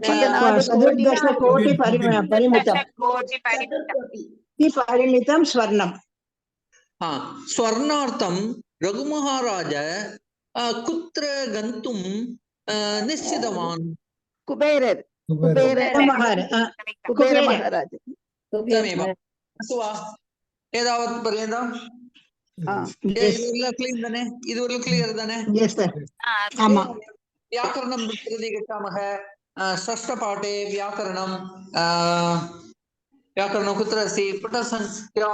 14 கோடி பரிமிதம் ஸ்வர்ணம். ஸ்வர்ணார்த்தம் ரகு மகாராஜ குத்ர கந்தும் நிச்சிதவான்? குபேரர். குபேர மகாராஜ. ஏதாவது பர்யந்தம் இது ஒரு கிளியர் தானே? வியாக்கரணம் பிரதிகட்டாமக षष्ठ पाठे व्याकरणं कुत्र अस्ति? पुटसंख्या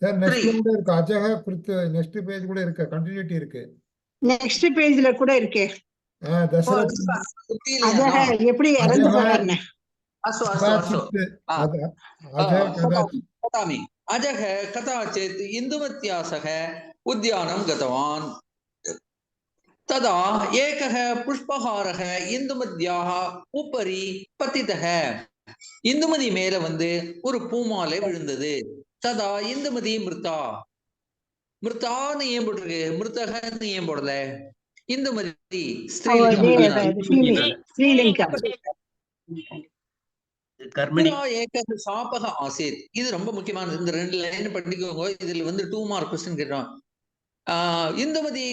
சார் நெக்ஸ்ட் இருக்கு அஜஹ பிருத் நெக்ஸ்ட் பேஜ் கூட இருக்கு, கண்டினியூட்டி இருக்கு. நெக்ஸ்ட் பேஜ்ல கூட இருக்கே. தசரத் அஜஹ எப்படி இறந்து போறாருன்னு. अजः कदाचित् इन्दुमत्यासः उद्यानं गतवान्. तदा एकः पुष्पहारः इन्दुमत्याः उपरि पतितः. இந்துமதி மேல வந்து ஒரு பூமாலை விழுந்தது. ததா இந்துமதி மிருதா. மிருதான்னு ஏன் போட்டிருக்கு? மிருதகன்னு ஏன் போடல? இந்துமதி சாபக ஆசித். இது ரொம்ப முக்கியமானது. இந்த 2 லைன் படிக்கோங்க. இதுல வந்து 2 மார்க் क्वेश्चन கேட்டோம். இந்துமதி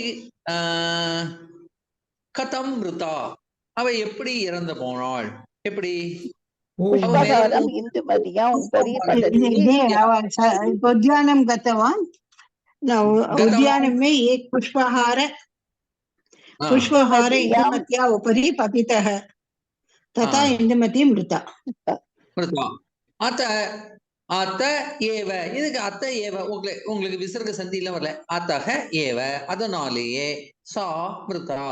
கதம் மிருதா, அவ எப்படி இறந்து போனாள்? எப்படி? पुष्पहारम् इन्दुमत्याम् उपरि पतति उद्यानं गतवान् उद्यानं में एक पुष्पहार इन्दुमत्या उपरि पतितः तथा इन्दुमती मृता அத்த அத்த ஏவ இதுக்கு அத்த ஏவ உங்களுக்கு விசர்க சந்தி எல்லாம் வரல அத்தக ஏவ அதனாலேயே சா மிருதா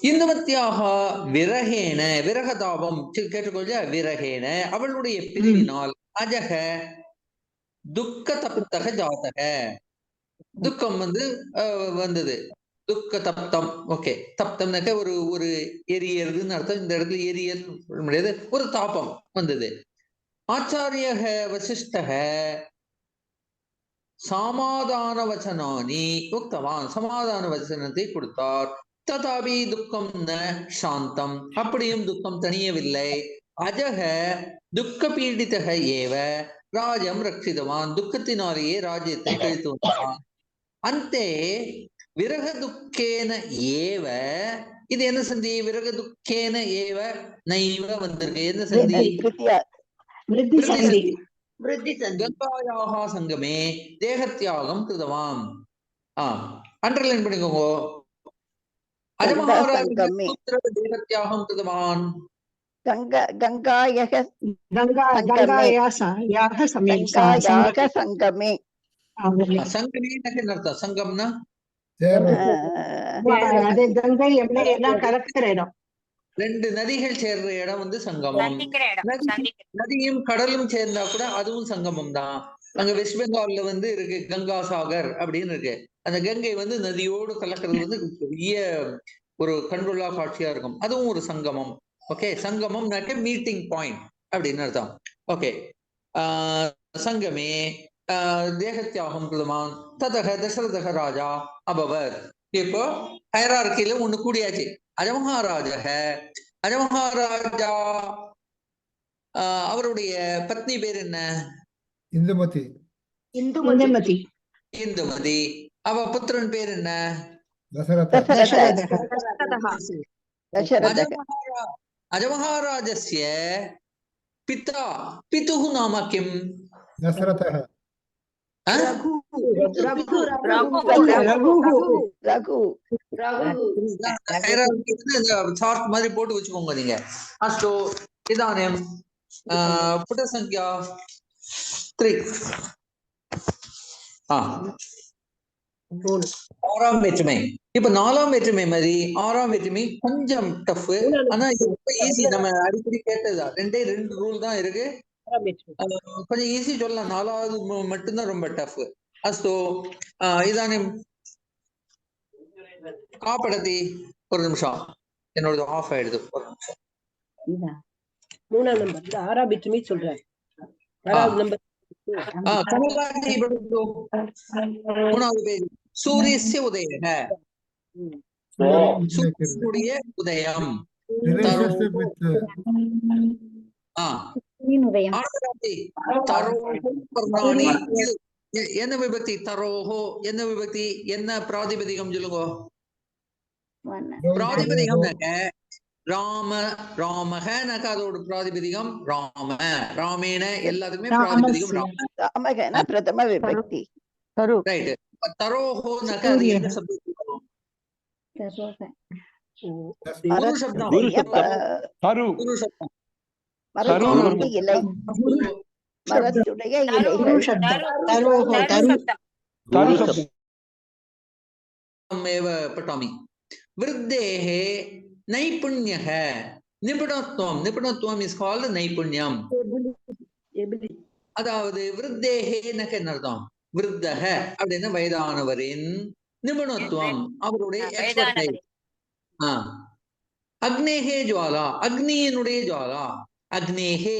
இந்துமத்தியாக விரகேன விரகதாபம் கேட்டுக்கொள்ள விரகேன அவளுடைய பிரிவினால் அஜக துக்க தப்தக ஜாதக துக்கம் வந்தது துக்க தப்தம். ஓகே, தப்தம்னாக்க ஒரு எரியறதுன்னு அர்த்தம். இந்த இடத்துல எரியல் முடியாது, ஒரு தாபம் வந்தது. ஆச்சாரிய வசிஷ்டக சமாதான வச்சனானி உக்தவான், சமாதான வச்சனத்தை கொடுத்தார். ததாபி துக்கம் ந சாந்தம், அப்படியும் துக்கம் தணியவில்லை. அஜக துக்க பீடிதக ஏவ ராஜம் ரட்சிதவான், துக்கத்தினாலேயே ராஜ்யத்தை கழித்து வந்தான். அந்தே விரக துக்கேன ஏவ, இது என்ன சந்தி? விரக துக்கேன ஏவ நைவ வந்திருக்கு. என்ன சந்தி? கங்காயாக சங்கமே தேகத்தியாகம் கிருதவான். அண்டர்லைன் பண்ணிக்கோங்க. தேகத்தியாகம் கிருதவான். சங்கமே. அர்த்தம் சங்கம்னா ரெண்டு நதிகள் சேர்ற இடம் சங்கமம். நதியும் கடலும் சேர்ந்தா கூட அதுவும் சங்கமம் தான். அங்க வெஸ்ட் பெங்கால்ல இருக்கு கங்கா சாகர் அப்படின்னு இருக்கு. அந்த கங்கை நதியோடு கலக்கிறது பெரிய ஒரு கண்கொள்ளா காட்சியா இருக்கும். அதுவும் ஒரு சங்கமம். ஓகே, சங்கமம்னாக்க மீட்டிங் பாயிண்ட் அப்படின்னு அர்த்தம். ஓகே, சங்கமே தேகத்தியாகம் கிருதமான் ததக தசரதக ராஜா அபவர். இப்போ ஹைரார்கில ஒண்ணு கூடியாச்சு. அஜமஹாராஜா அவருடைய பத்னி பேர் என்ன? இந்துமதி. இந்துமதி. அவ புத்திரன் பேர் என்ன? அஜமஹாராஜஸ்ய பிதா பிதுஹு நாம கிம்? தசரதः. சார்ட் மாதிரி போட்டு வச்சுக்கோங்க நீங்க. அஸ்து இதானியம் புட்ட சங்கியா 3. ஆறாம் வேற்றுமை. இப்ப 4ஆம் வேற்றுமை மாதிரி 6ஆம் வேற்றுமை கொஞ்சம் டஃப். ஆனா ஈஸி. நம்ம அடிக்கடி கேட்டதா. 2 ரூல் தான் இருக்கு. கொஞ்சம் ஈஸி சொல்லலாம். 4ஆவது மட்டும்தான் ரொம்ப டஃப். அஸ்து இதானியம் காப்படத்தி. ஒரு நிமிஷம், என்னோட ஆஃப் ஆயிடுது. ஒரு நிமிஷம். 3ஆம் நம்பர் 6ஆம் வேற்றுமை சொல்றேன். 6ஆவது நம்பர் மூணாவது பேஜ். சூரியஸ்ய உதயக, சூரியனுடைய உதயம். என்ன விபக்தி? தரோஹோ என்ன விபக்தி? என்ன பிராதிபதிகம் சொல்லுங்க. பிராதிபதிகம்னாக்க ராம ராமகனாக்க அதோட பிராதிபதிகம் ராம. ராமேன எல்லாத்துக்குமே பிராதிபதிகம் ராம. பிரதம விபக்தி. ரைட். தரோஹோனாக்க அது என்ன சப்தம்? குரு சப்தம். குரு சப்தம். மரத்துடைய இலை. மரத்துடைய இலைகள். பட்டாமி. விருத்தேஹ நைபுண்யஹ நிபுணத்துவம். நிபுணத்துவம் இஸ் கால்ட் நைபுண்யம். அதாவது விருத்தேஹேனக்கு என்ன அர்த்தம்? விருத்தஹ அப்படின்னா வயதானவரின் நிபுணத்துவம், அவருடைய எக்ஸ்பர்டைஸ். அக்னேஹே ஜுவாலா, அக்னியினுடைய ஜுவாலா. அக்னேஹே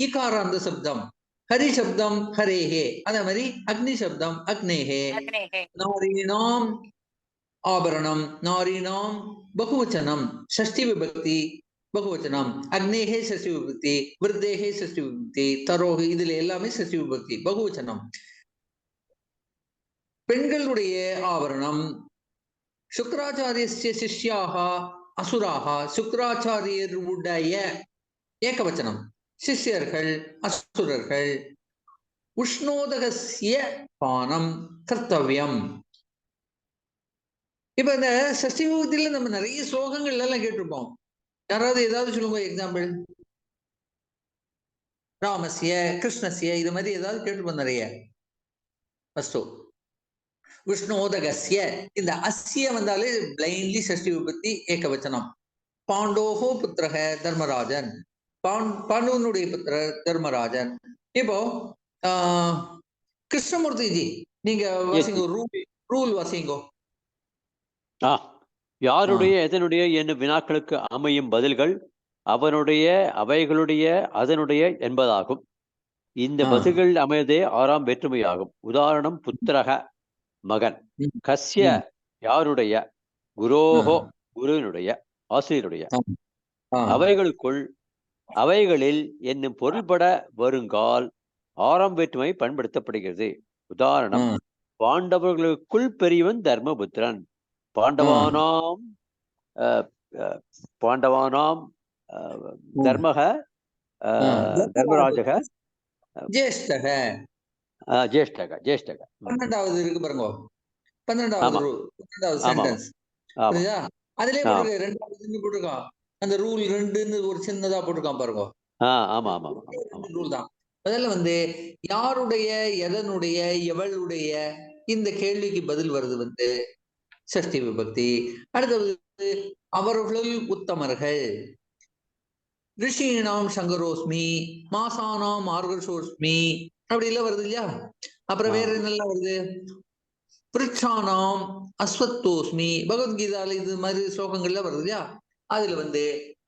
இகாராந்த சப்தம். ஹரி சப்தம் ஹரேஹே. அதே மாதிரி அக்னி சப்தம் அக்னேஹே. நாரீணாம் ஆபரணம். நாரீணாம் பகுவச்சனம். ஷஷ்டி விபக்தி பகுவச்சனம். அக்னேஹே ஷஷ்டி விபக்தி, விருத்தேஹே ஷஷ்டி விபக்தி, தரோஹி இதுல எல்லாமே ஷஷ்டி விபக்தி பகுவச்சனம். பெண்களுடைய ஆபரணம். சுக்ராச்சாரிய சிஷ்யாக அசுராக. சுக்ராச்சாரியருடைய ஏகவச்சனம். சிஷ்யர்கள், அசுரர்கள். உஷ்ணோதகஸ்ய பானம் கர்த்தவியம். இப்ப இந்த சஷ்டி விபக்தியில நம்ம நிறைய ஸ்லோகங்கள் எல்லாம் கேட்டிருப்போம். யாராவது ஏதாவது சொல்லுங்க எக்ஸாம்பிள். ராமஸ்ய, கிருஷ்ணஸ்ய, இது மாதிரி ஏதாவது கேட்டிருப்போம் நிறைய. ஃபர்ஸ்ட் விஷ்ணோதகஸ்ய, இந்த அஸ்ய வந்தாலே பிளைன்லி சஷ்டி விபக்தி ஏகவச்சனம். பாண்டோஹோ புத்திரக தர்மராஜன், பாண்டவனுடைய புத்திரர் தர்மராஜன். இப்போ கிருஷ்ணமூர்த்திஜி நீங்க வாசிங்கோ, ரூல் வாசிங்கோ. யாருடைய எதனுடைய என்னும் வினாக்களுக்கு அமையும் பதில்கள் அவனுடைய, அவைகளுடைய, அதனுடைய என்பதாகும். இந்த பதில்கள் அமைவதே 6ஆம் வேற்றுமையாகும். உதாரணம் புத்திரக மகன், கஸ்ய யாருடைய, குரோஹோ குருவினுடைய, ஆசிரியருடைய, அவைகளுக்குள், அவைகளில் என்னும் பொருள்பட வருங்கால் 6ஆம் வேற்றுமை பயன்படுத்தப்படுகிறது. உதாரணம் பாண்டவர்களுக்குள் பெரியவன் தர்மபுத்திரன், பாண்டவானாம் தர்மக தர்மராஜக ஜேஷ்டக. 12வது இருக்கு பாருங்க, 12வது சென்டென்ஸ். புரியுதா? அதுலயே போட்டுருக்க 2வது போட்டிருக்கான். அந்த ரூல் 2ன்னு ஒரு சின்னதா போட்டிருக்கான் பாருங்க. ரூல் தான். முதல்ல யாருடைய, எதனுடைய, எவளுடைய, இந்த கேள்விக்கு பதில் வருது சஷ்டி விபக்தி. அடுத்தது அவர்களுள் உத்தமர்கள். ரிஷினாம் சங்கரோஸ்மி, மாசானாம் மார்கசோஸ்மி, அப்படி எல்லாம் வருது இல்லையா? அப்புறம் வேற என்னெல்லாம் வருது? பிரிட்சானாம் அஸ்வத்தோஸ்மி, பகவத்கீதால இது மாதிரி ஸ்லோகங்கள்ல வருது இல்லையா? அதுல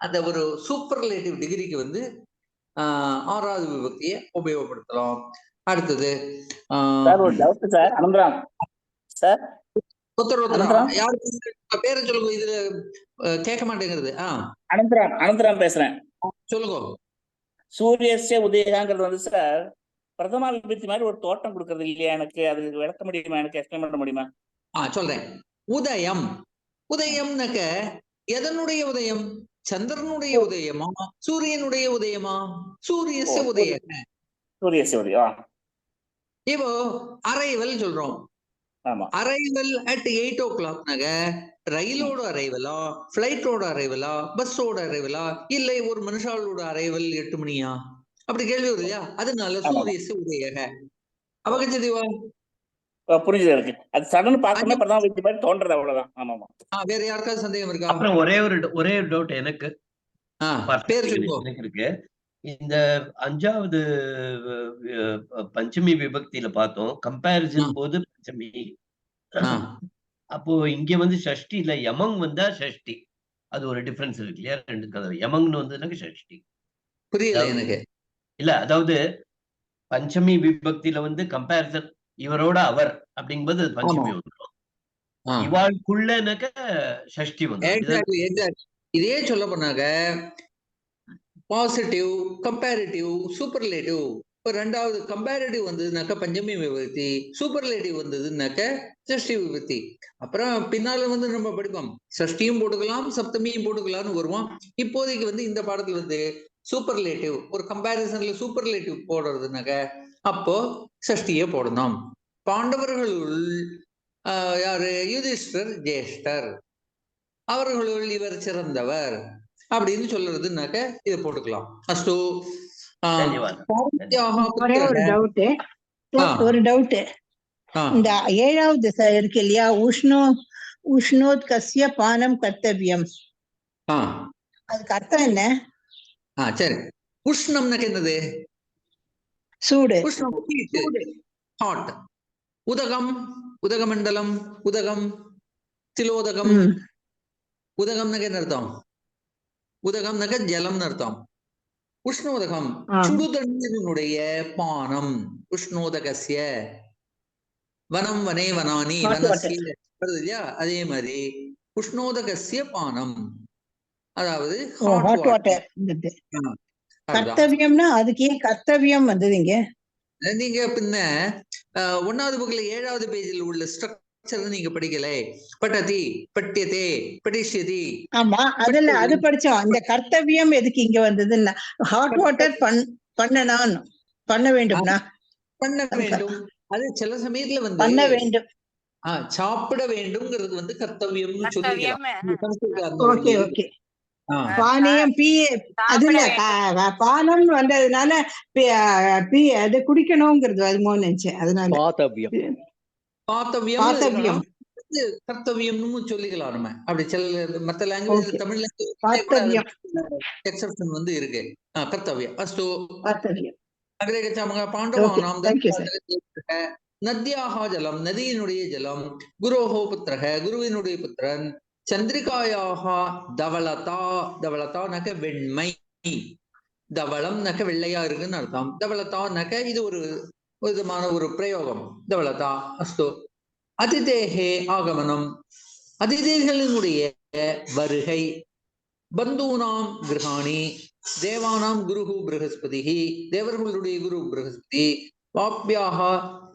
அந்த ஒரு சூப்பர்லேட்டிவ் டிகிரிக்கு 6வது விபக்தியை உபயோகப்படுத்தலாம். அடுத்தது பேரை சொல்லுங்க, இதுல கேட்க மாட்டேங்கிறது. அனந்தராம் பேசுறேன். சொல்லுங்க. சூரியஸ்ய உதயங்கிறது சார் பிரதமா விபக்தி மாதிரி ஒரு தோட்டம் கொடுக்கறது இல்லையா? எனக்கு அது விளக்க முடியுமா? எனக்கு எக்ஸ்பிளைன் பண்ண முடியுமா? சொல்றேன். உதயம், உதயம்னாக்க எதனுடைய உதயம்? சந்திரனுடைய உதயமா, சூரியனுடைய உதயமா? சூரியஸ்ய உதயம். சூரியஸ்ய உதயம். இப்போ அரைவல் சொல்றோம். அரைவல் அட் 8 o'clock ரயிலோட அரைவலா, பிளைட்டோட அரைவலா, பஸ்ஸோட அரைவலா, இல்லை ஒரு மனுஷாளோட அரைவல் 8 மணியா? அப்படி கேள்வி வருது இல்லையா? அதனால சூரியஸ்ய உதயக அவகச்சதிவா. புரிஞ்சுது எனக்கு. அது சடன் பார்க்கணும் பிரதம விபக்தி மாதிரி தோன்றது, அவ்வளவுதான். ஆமாமா. வேற யாருக்காவது சந்தேகம் இருக்கா? அப்புறம் ஒரே ஒரு டவுட் எனக்கு இருக்கு. இந்த 5வது பஞ்சமி விபக்தியில பார்த்தோம், கம்பேரிசன் போது பஞ்சமி. அப்போ இங்க ஷஷ்டி இல்ல, யமங் வந்தா ஷஷ்டி. அது ஒரு டிஃபரன்ஸ் இருக்கு இல்லையா? 2 யமங்னு வந்ததுனாக்க ஷஷ்டி. புரியல எனக்கு. இல்ல, அதாவது பஞ்சமி விபக்தியில கம்பேரிசன் இவரோட அவர் அப்படிங்கும்போது பஞ்சமி வந்துடும். இவாளுக்குள்ளனாக்க ஷஷ்டி வந்து. இதே சொல்ல போனாக்க பாசிட்டிவ், கம்பேரிட்டிவ், சூப்பர்லேட்டிவ். இப்போ 2வது கம்பேரிட்டிவ் வந்ததுனாக்க பஞ்சமி விபக்தி, சூப்பர்லேட்டிவ் வந்ததுனாக்க சஷ்டி விபக்தி. அப்புறம் பின்னால நம்ம படிப்போம், சஷ்டியும் போட்டுக்கலாம், சப்தமியும் போட்டுக்கலாம்னு வருவோம். இப்போதைக்கு இந்த பாடத்துல சூப்பர்லேட்டிவ், ஒரு கம்பேரிசன்ல சூப்பர்லேட்டிவ் போடுறதுனாக்க அப்போ சஷ்டியே போடணும். பாண்டவர்களுள் யாரு? யுதிஷ்டர் ஜேஷ்டர், அவர்களுள் இவர் சிறந்தவர் அப்படின்னு சொல்றதுனாக்க இதை போட்டுக்கலாம். அஸ்து. ஒரு டவுட். இந்த 7வது இருக்கு இல்லையா, உஷ்ணோத்கஸ்ய பானம் கர்த்தவியம், அதுக்கு அர்த்தம் என்ன? சரி, உஷ்ணம்னாக்க என்னது? சூடு, ஹாட். உதகம், உதகமண்டலம், உதகம், திலோதகம். உதகம்னாக்க என்ன அர்த்தம்? உதகம்னாக்க ஜலம்னு அர்த்தம். உஷ்ணோதகம் சுடுதண்ணீரினுடைய பானம். உஷ்ணோதகஸ்ய வனம் வனே வனானி வனஸ்ய வருது இல்லையா? அதே மாதிரி உஷ்ணோதகஸ்ய பானம், அதாவது ஹாட் வாட்டர். கர்த்தவியம்னா அதுக்கு ஏன் கர்த்தவியம் வந்ததுங்க? நீங்க பின்ன 1வது புக்ல 7வது பேஜில் உள்ள அக்ஷரம் நீங்க படிக்கல. பட்டதி, பட்டியதே, படிஷ்யதி. ஆமா, அதுல அது படிச்சோம். அந்த கர்த்தவியம் எதுக்கு இங்க வந்ததுன்னா ஹாட் வாட்டர் பண்ணணும், பண்ண வேண்டும்னா பண்ண வேண்டும். அது சில சமயத்துல வந்து பண்ண வேண்டும், சாப்பிட வேண்டும்ங்கிறது வந்து கர்த்தவியம்னு சொல்லிக்கலாம். Okay okay. பானியம் பி அது இல்ல பானம் வந்ததுனால அது குடிக்கணுங்கிறது வருமோ நினைச்சேன். அதனால பாத்தவியம் கர்த்தவியம்னு சொல்லிக்கலாம் நம்ம. அப்படி சில மத்த லாங்குவேஜ் தமிழ்ல எக்ஸெப்ஷன் வந்து இருக்கு. கர்த்தவியம் அஸ்து அக்ரே கச்சாமக பாண்டவானாம் நத்யாஹ ஜலம், நதியினுடைய ஜலம், குரோஹோ புத்திரஹ, குருவினுடைய புத்திரன், சந்திரிகாயாக தவளதா, தவளதா நக வெண்மை, தவளம் நக வெள்ளையா இருக்குன்னு அர்த்தம். தவளதா நக இது ஒரு விதமான ஒரு பிரயோகம். தவளதா அஸ்து. அதிதேகே ஆகமனம், அதிதேகளினுடைய வருகை, பந்தூனாம் கிரகாணி, தேவானாம் குருஹு பிரகஸ்பதி, தேவர்களுடைய குரு பிரகஸ்பதி, வாப்யாக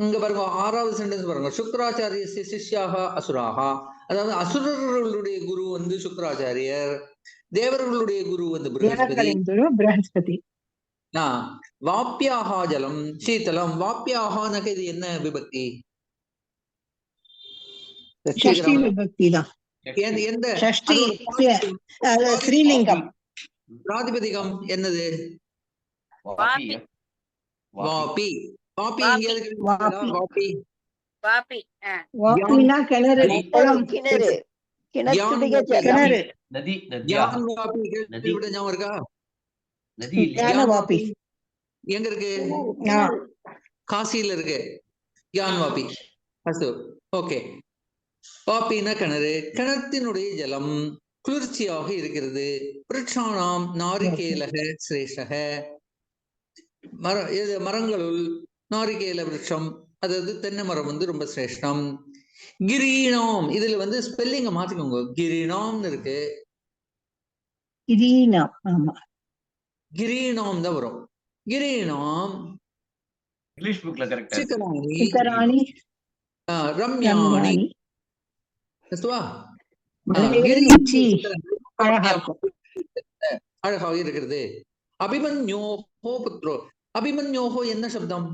இங்க பாருங்க 6வது சென்டென்ஸ் பாருங்க, சுக்ராச்சாரிய சிஷ்யாக அசுராக, அதாவது அசுரர்களுடைய குரு வந்து சுக்ராச்சாரியர், தேவர்களுடைய குரு வந்து பிரகஸ்பதி. வாப்யாக ஜலம் சீதலம், வாப்யாகனாக்க இது என்ன விபக்தி? ஸ்ரீலிங்கம். பிராதிபதிகம் என்னது? வாபி. வாபி வாபினா கிணறு, குளம், கிணறு, கிணறு. நதி, எங்க இருக்கு? காசியில இருக்கு யான் வாபி. ஓகே. வாபினா கிணறு, கிணத்தினுடைய ஜலம் குளிர்ச்சியாக இருக்கிறது. விருட்சானாம் நாரிகேலக சிரேஷ்டக, மரங்களுள் நாரிகேல விருட்சம், அதாவது தென்னை மரம் வந்து ரொம்ப சிரேஷ்டம். கிரீணாம், இதுல வந்து ஸ்பெல்லிங்க மாத்திக்கோங்க, கிரீணாம்னு இருக்கு, கிரீணாம் தான் வரும். கிரீணாம் இங்கிலீஷ் புக்ல கரெக்ட்டா சித்தராணி, ரம்யாணி, அழகாக இருக்கிறது. அபிமன்யோஹோ புத்ரோ, அபிமன்யோஹோ என்ன சப்தம்?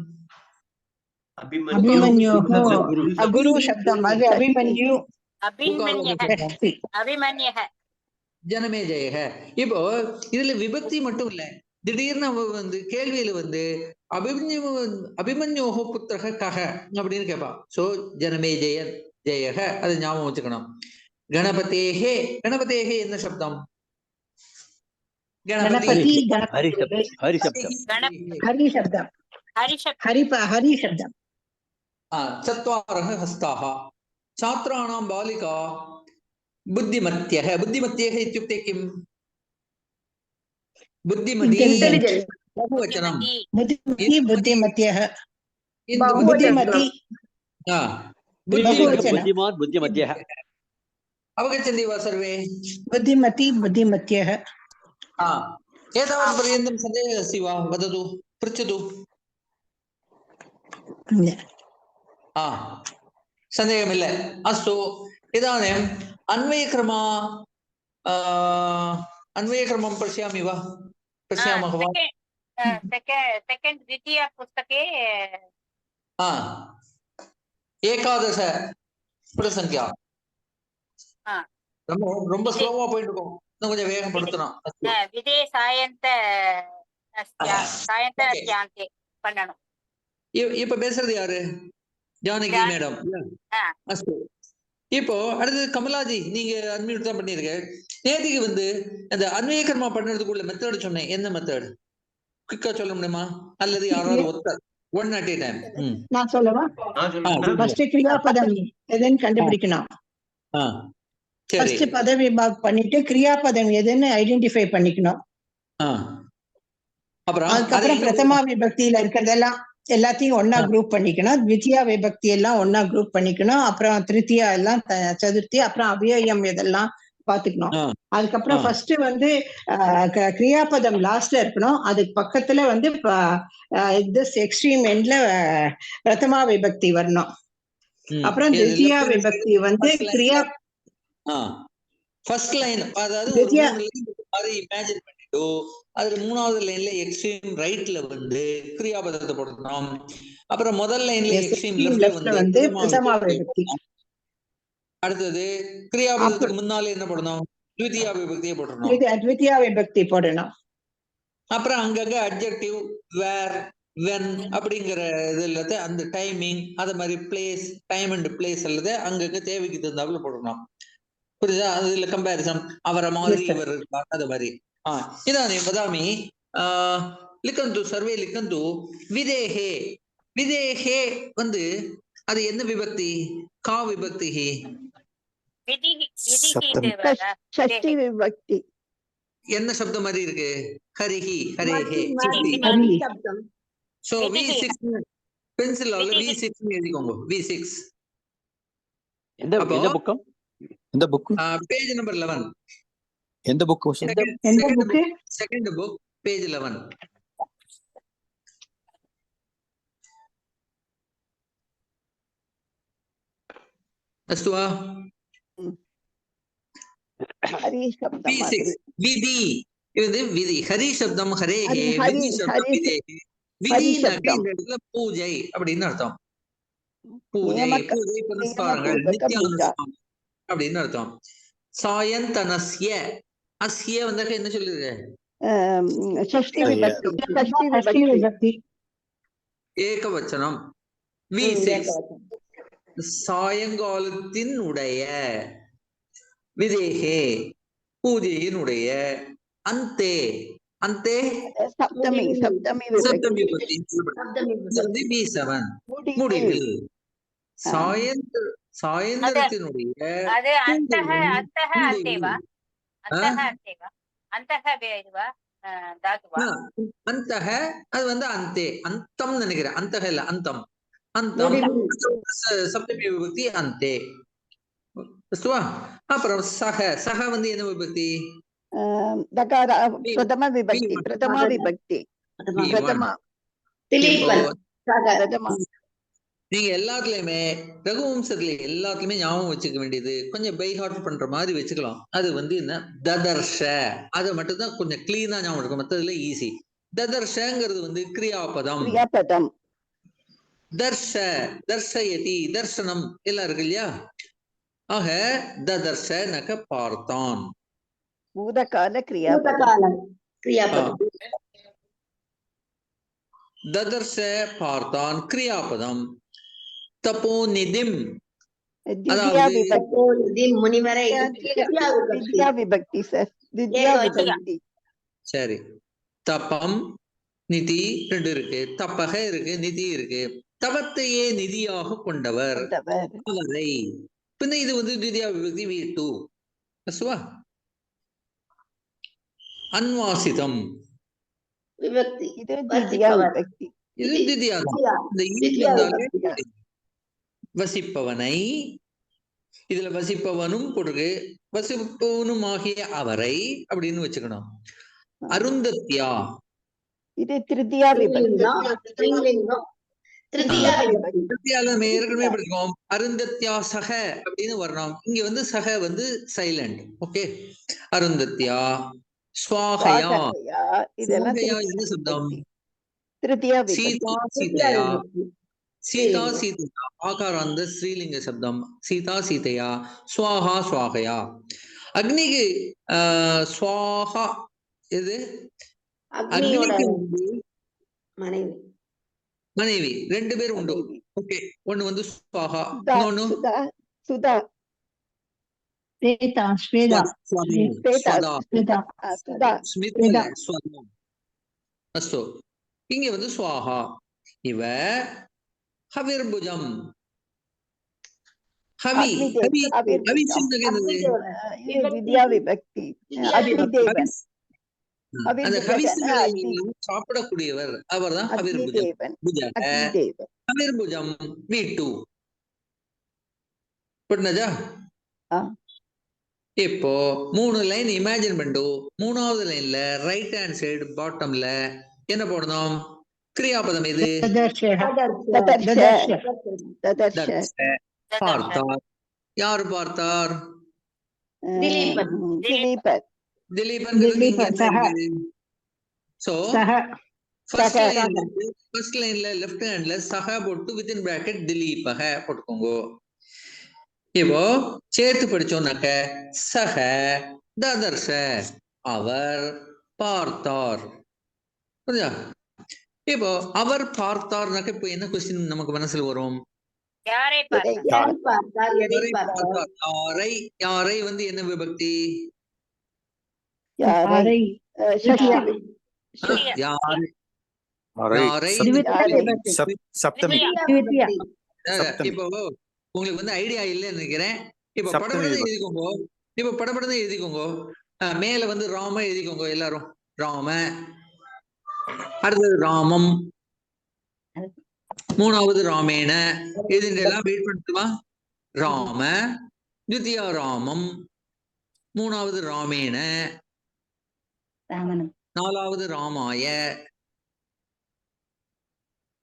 குரு சப்தம். அது அபிமன்யு, ஜனமே ஜெயக. இப்போ இதுல விபக்தி மட்டும் இல்ல, திடீர்னு வந்து கேள்வியில வந்து அபிமன்யோஹோ புத்திரக கக அப்படின்னு கேட்பா. சோ ஜனமே ஜெயக, அதை ஞாபகம் வச்சுக்கணும். கணபதேஹே, கணபதேஹே என்ன சப்தம்? கணபதி, ஹரி சப்தம். சத்வாரஹ ஹஸ்தாஹ, छात्राणां बालिका बुद्धिमत्यः, बुद्धिमत्यः इत्युक्ते किम्? बुद्धिमती बहुवचनं, बुद्धिमत्यः, बुद्धिमान् बुद्धिमत्यः। अवगच्छन्ति वा सर्वे? बुद्धिमती बुद्धिमत्यः। एतावत् पर्यन्तं सन्देहः अस्ति वा? वदतु, पृच्छतु। सन्देहमिल्ल। अस्तु, इदानीम् अन्वयक्रमं पश्यामि वा? पश्यामः वा? सेकेंड द्वितीय पुस्तके 11 पुटसंख्या ரொம்ப ஸ்லோவா போயிட்டு இருக்கோம், இன்னும் கொஞ்சம் வேகப்படுத்தணும். விதே சாயந்தே பண்ணணும். இப்ப பேசுறது யாரு? ஜானகி மேடம். இப்போ அடுத்தது கமலாஜி, நீங்க அன்மியூட் தான் பண்ணிருக்க. நேத்திக்கு வந்து அந்த அன்வய கர்மா பண்றதுக்குள்ள மெத்தட் சொன்னேன், என்ன மெத்தட் குயிக்கா சொல்ல முடியுமா? அல்லது யாராவது ஒருத்தர் ஒன் அட் ஏ டைம்? நான் சொல்லவா? ஃபர்ஸ்ட் கிரியாபதம் எதுன்னு கண்டுபிடிக்கணும். ஃபர்ஸ்ட் பத விபாக் பண்ணிட்டு கிரியாபதம் எதுன்னு ஐடென்டிஃபை பண்ணிக்கணும். அதுக்கப்புறம் பிரதமா விபக்தியில இருக்கிறதெல்லாம் எல்லாத்தையும் ஒன்னா குரூப் பண்ணிக்கணும். த்விதியா விபக்தி எல்லாம் ஒன்னா குரூப் பண்ணிக்கணும். அப்புறம் திருத்தியா எல்லாம், சதுர்த்தி, அப்புறம் அவ்யயம் இதெல்லாம் பாத்துக்கணும். அதுக்கப்புறம் ஃபர்ஸ்ட் வந்து கிரியாபதம் லாஸ்ட்ல இருக்கணும். அதுக்கு பக்கத்துல வந்து எக்ஸ்ட்ரீம் எண்ட்ல பிரதமா விபக்தி வரணும். அப்புறம் தித்தியா விபக்தி வந்து கிரியா ஃபர்ஸ்ட் லைன், அதாவது ஒரு 3 லைன் மாதிரி இமேஜின் பண்ணிட்டு அதுல 3வது லைன்ல எக்ஸ்ட்ரீம் ரைட்ல வந்து கிரியாபதத்தை போடணும். அப்புறம் முதல் லைன்ல எக்ஸ்ட்ரீம் லெஃப்ட்ல வந்து பிரதமா விபக்தி. அடுத்தது கிரியாபதத்துக்கு முன்னால என்ன போடணும்? த்விதியா விபக்தியை போடணும். த்விதியா விபக்தி போடணும். அப்புறம் அங்கங்க அட்ஜெக்டிவ், வேர், வென் அப்படிங்கிற இதுல அந்த டைமிங், அது மாதிரி பிளேஸ், டைம் அண்ட் பிளேஸ் அல்லது அங்கங்க தேவைக்கு தகுந்தாப்புல போடணும். புரியுதா? அதுல கம்பேரிசன், அவரை மாதிரி இவர் இருக்கார், அது மாதிரி. இதானே வதாமி லிக்கந்து சர்வே லிக்கந்து விதேஹே. விதேஹே வந்து அது என்ன விபக்தி? கா விபக்தி. ஷஷ்டி விபக்தி. என்ன சப்தம் மாதிரி இருக்கு? ஹரிஹி, ஹரேஹே. சோ V6 பென்சில் V6 எழுதிக்கோங்க. V6 எந்த புக்கம்? எந்த புக்? Page number 11. எந்த புக்? Second book, page 11. अस्तु वा? V6 விதி. இது விதி. ஹரி சப்தம் ஹரேஹே, விதி சப்தம் விதேஹே. விதினாக்க இந்த இடத்துல பூஜை அப்படின்னு அர்த்தம். பூஜை, பூஜை புனஸ்காரங்கள், நித்யானுஷ்டானம் அப்படின்னு அர்த்தம். சாயந்தனஸ்ய, அஸ்ய வந்தாக்க என்ன சொல்லிருக்கு? ஷஷ்டி விபக்தி. ஏகவச்சனம். V6 சாயங்காலத்தின் உடைய, விதேகே பூஜையினுடைய, அந்தே, அந்தே சப்தமி விபக்தி. V7 முடிவில். சாயந்தரத்தினுடைய அந்தக, அது வந்து அந்தே, அந்தம் நினைக்கிறேன். அந்தக இல்ல, அந்தம். அந்தம் சப்தமி விபக்தி அந்தே. அப்புறம் சக, சக வந்து என்ன விபக்தி? பிரதம விபக்தி. பிரதமா விபக்தி. நீங்க எல்லாத்துலயுமே ரகுவம்சத்துல எல்லாத்துலயுமே ஞாபகம் வச்சுக்க வேண்டியது, கொஞ்சம் பை ஹார்ட் பண்ற மாதிரி வச்சுக்கலாம். அது வந்து என்ன? ததர்ஷ. அதை மட்டும் தான் கொஞ்சம் கிளீனா ஞாபகம் இருக்கும், மற்றதுல ஈஸி. ததர்ஷங்கிறது வந்து கிரியாபதம். தர்ஷ, தர்ஷயதி, தர்சனம் எல்லாம் இருக்கு இல்லையா? ஆக ததர்ஷனக பார்த்தான். பூதகால கிரியாபதம். ததர்ஷ பார்த்தான் கிரியாபதம். தபோநிதிம், அதாவது சரி, தபம் நிதி ரெண்டு இருக்கு, தப்பக இருக்கு, நிதி இருக்கு. தவத்தையே நிதியாக கொண்டவர் அவரை. பின்ன இது வந்து திவ்யா விபக்தி V2. அன்வாசிதம் விபக்தி. இது திவ்யா. வசிப்பவனை, இதுல வசிப்பவனும் போட்டிருக்கு, வசிப்பவனும் ஆகிய அவரை அப்படின்னு வச்சுக்கணும். அருந்தத்யா, இது திருத்தியா விபக்தி. ஏற்கனவே படிக்கும். அருந்தத்யா சக அப்படின்னு வரணும். இங்க வந்து சக வந்து சைலண்ட். ஓகே. அருந்தத்யா, ஸ்வாகயா, ஸ்வாகயா என்ன சப்தம்? சீதா சீதையா, சீதா சீதையா ஆகாராந்த ஸ்ரீலிங்க சப்தம். சீதா சீதையா, ஸ்வாஹா ஸ்வாகயா. அக்னிக்கு ஸ்வாஹா எது? அக்னிக்கு மனைவி ரெண்டு பேரும் உண்டு. ஓகே. ஒண்ணு வந்து ஸ்வாஹா, இன்னொன்னு சுதா. அஸ்து. இங்க வந்து ஸ்வாஹா. இவ ஹவிர்புஜம். ஹவி, ஹவி, ஹவி சொன்னது அந்த ஹவிஸ்களை சாப்பிடக்கூடியவர், அவர் தான் ஹவிர்புஜம். ஹவிர்புஜம் V2 புரிஞ்சா? இப்போ 3 லைன் இமேஜின் பண்ணு. 3வது லைன்ல ரைட் ஹேண்ட் சைடு பாட்டம்ல என்ன போடணும்? கிரியாபதம் இது பார்த்தார். யாரு பார்த்தார்? திலீபன். திலீபன். திலீபன்ங்கிறது இங்க என்ன சக. இருக்கு? சோ சக. ஃபர்ஸ்ட் சக. லைன்ல ஃபர்ஸ்ட் லைன்ல லெஃப்ட் ஹேண்ட்ல சக போட்டு வித்தின் பிராக்கெட் திலீபக போட்டுக்கோங்க. இப்போ சேர்த்து படிச்சோம்னாக்க சக ததர்ஷ அவர் பார்த்தார். புரியுதா? இப்போ அவர் பார்த்தார்னாக்க இப்போ என்ன கொஸ்டின் நமக்கு மனசுல வரும்? யாரை பார்த்தார்? யார் பார்த்தார்? எதை யாரை பார்த்தார்? பார்த்தார்? யாரை யாரை வந்து என்ன விபக்தி? யாரை ஷஷ்டி யாரை யாரை சப்தமி. திவித்தியா. இப்போ உங்களுக்கு வந்து ஐடியா இல்லைன்னு நினைக்கிறேன். இப்போ சப்தமி படப்படம் விபக்தி. எழுதிக்கோங்க. இப்போ படப்படம் எழுதிக்கோங்க. மேல வந்து ராம எழுதிக்கோங்க எல்லாரும். ராம, அடுத்தது ராமம், மூணாவது ராமேன. எல்லாம் வெயிட் பண்ணட்டுமா? ராம, தித்தியா ராமம், மூணாவது ராமேன, ராமனும் நாலாவது ராமாய,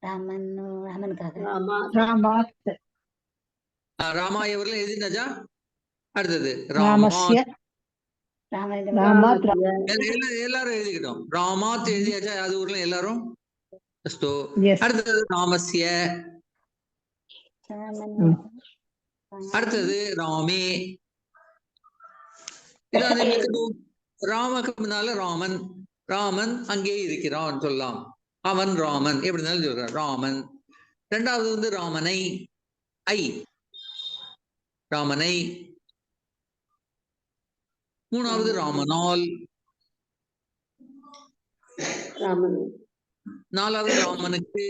ராமனுக்காக ராமாய அவர்கள் எழுதினாச்சா? அடுத்தது ராமஸ்ய. ராமாத். எல்லாரும் எழுதிக்கிட்டோம். ராமாத் எழுதியாச்சா? அது ஊர்ல எல்லாரும். அடுத்தது ராமஸ்ய, அடுத்தது ராமே. ராமக்கு முன்னால ராமன். ராமன் அங்கே இருக்கிறான் சொல்லலாம். அவன் ராமன் எப்படி இருந்தாலும் சொல்றான் ராமன். இரண்டாவது வந்து ராமனை, ஐ ராமனை. மூணாவது ராமனால். நாலாவது ராமனுக்கு.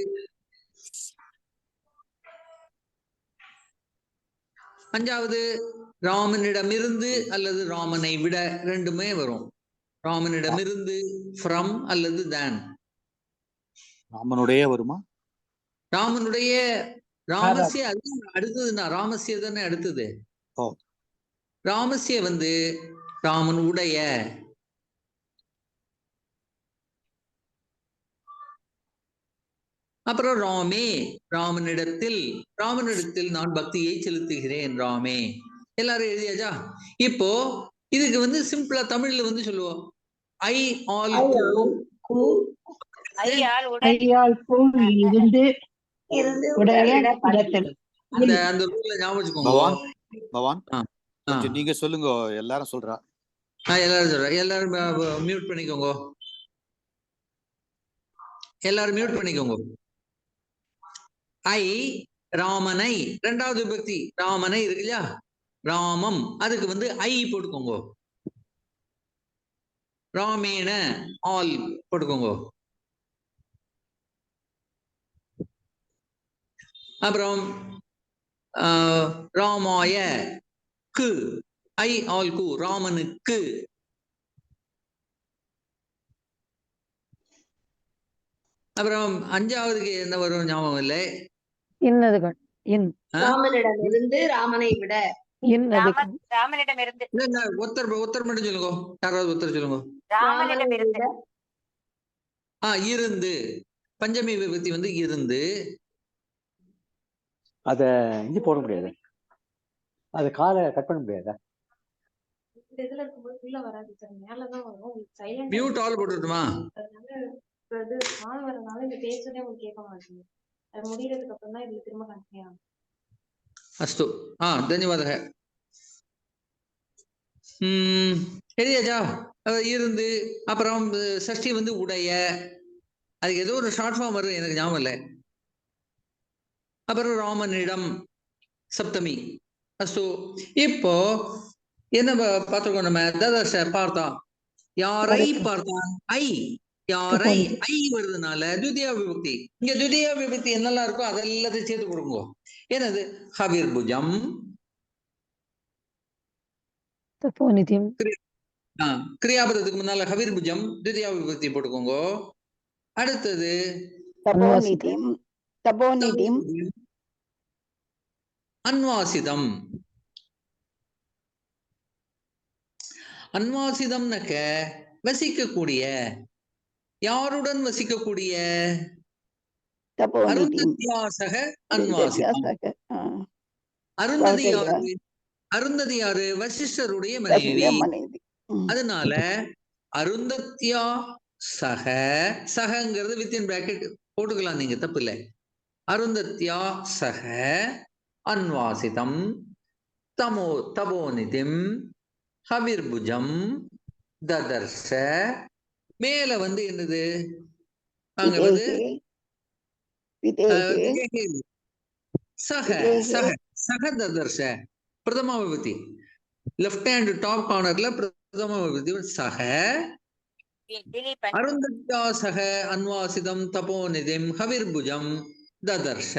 அஞ்சாவது ராமனிடமிருந்து அல்லது ராமனை விட, ரெண்டுமே வரும். ராமனிடமிருந்து, ஃப்ரம் அல்லது தேன். ராமனுடைய வருமா? ராமனுடைய, ராமசிய அடுத்ததுன்னா ராமசிய தானே அடுத்தது. ராமசிய வந்து ராமன் உடைய. அப்புறம் ராமே, ராமனிடத்தில். ராமனிடத்தில் நான் பக்தியை செலுத்துகிறேன் ராமே. எல்லாரும் எழுதியாச்சா? இப்போ இதுக்கு வந்து சிம்பிளா தமிழ்ல வந்து சொல்லுவோம். ஐ ஆல் அந்த ரூல்ல ஞாபகம் வச்சுக்கோங்க. பவான் நீங்க சொல்லுங்க. எல்லாரும் சொல்றா. எல்லாரும் சொல்றேன். எல்லாரும் மியூட் பண்ணிக்கோங்க. எல்லாரும் மியூட் பண்ணிக்கோங்க. ஐ ராமனை, இரண்டாவது விபக்தி ராமனை இருக்கு இல்லையா? ராமம், அதுக்கு வந்து ஐ போட்டுக்கோங்க. ராமேன ஆல் போட்டுக்கோங்க. அப்புறம் ராமாய கு, ஐ ஆல் கு, ராமனுக்கு. அப்புறம் அஞ்சாவதுக்கு என்ன வரும் ஞாபகம் இல்லை. ராமனிடமிருந்து, ராமனை விட. ராமனிடமிருந்து. ஒருத்தர் மட்டும் சொல்லுங்க. யாராவது ஒருத்தர் சொல்லுங்க. ராமனிடமிருந்து. இருந்து. பஞ்சமி விபக்தி வந்து இருந்து. அத இஞ்சி போட முடியாது. அது காலை கட் பண்ண முடியாதா? மியூட் ஆல் போட்டுட்டுமா? அஸ்து. தன்யவாதக. எழுதியாச்சா? இருந்து. அப்புறம் சஷ்டி வந்து உடைய. அதுக்கு ஏதோ ஒரு ஷார்ட் ஃபார்ம் வரும், எனக்கு ஞாபகம் இல்லை. அப்புறம் ராமனிடம் சப்தமி. அஸ்து. இப்போ என்ன பார்த்துக்கோ, நம்ம ததர்ஷ பார்த்தான். யாரை பார்த்தான்? ஐ. யாரை ஐ வருதுனால துதியா விபக்தி. இங்க துதியா விபக்தி என்னெல்லாம் இருக்கோ அதெல்லாத்தையும் சேர்த்து கொடுங்க. என்னது? ஹவிர்புஜம். கிரியாபதத்துக்கு முன்னால ஹவிர்புஜம் துதியா விபக்தி போட்டுக்கோங்க. அடுத்தது அன்வாசிதம். அன்வாசிதம்னாக்க வசிக்கக்கூடிய. யாருடன் வசிக்கக்கூடிய? அருந்தத்யாசக அன்வாசிதம். அருந்ததி யாரு? அருந்ததி யாரு? வசிஷ்டருடைய மனைவி. அதனால அருந்தத்யா சக, சகங்கிறது வித்தின் பிராக்கெட் போட்டுக்கலாம் நீங்க, தப்பு இல்லை. அருந்தத்யா சக அன்வாசிதம் தபோநிதிம் ஹவிர்புஜம் ததர்ஷ. மேல வந்து என்னது? அங்க வந்து சக சக சக ததர்ஷ பிரதமா விபூதி. லெஃப்ட் ஹேண்ட் டாப் கார்னர்ல பிரதமா விபூதி சக. அருந்தத்யா சக அன்வாசிதம் தபோநிதிம் ஹவிர்புஜம் ததர்ஷ.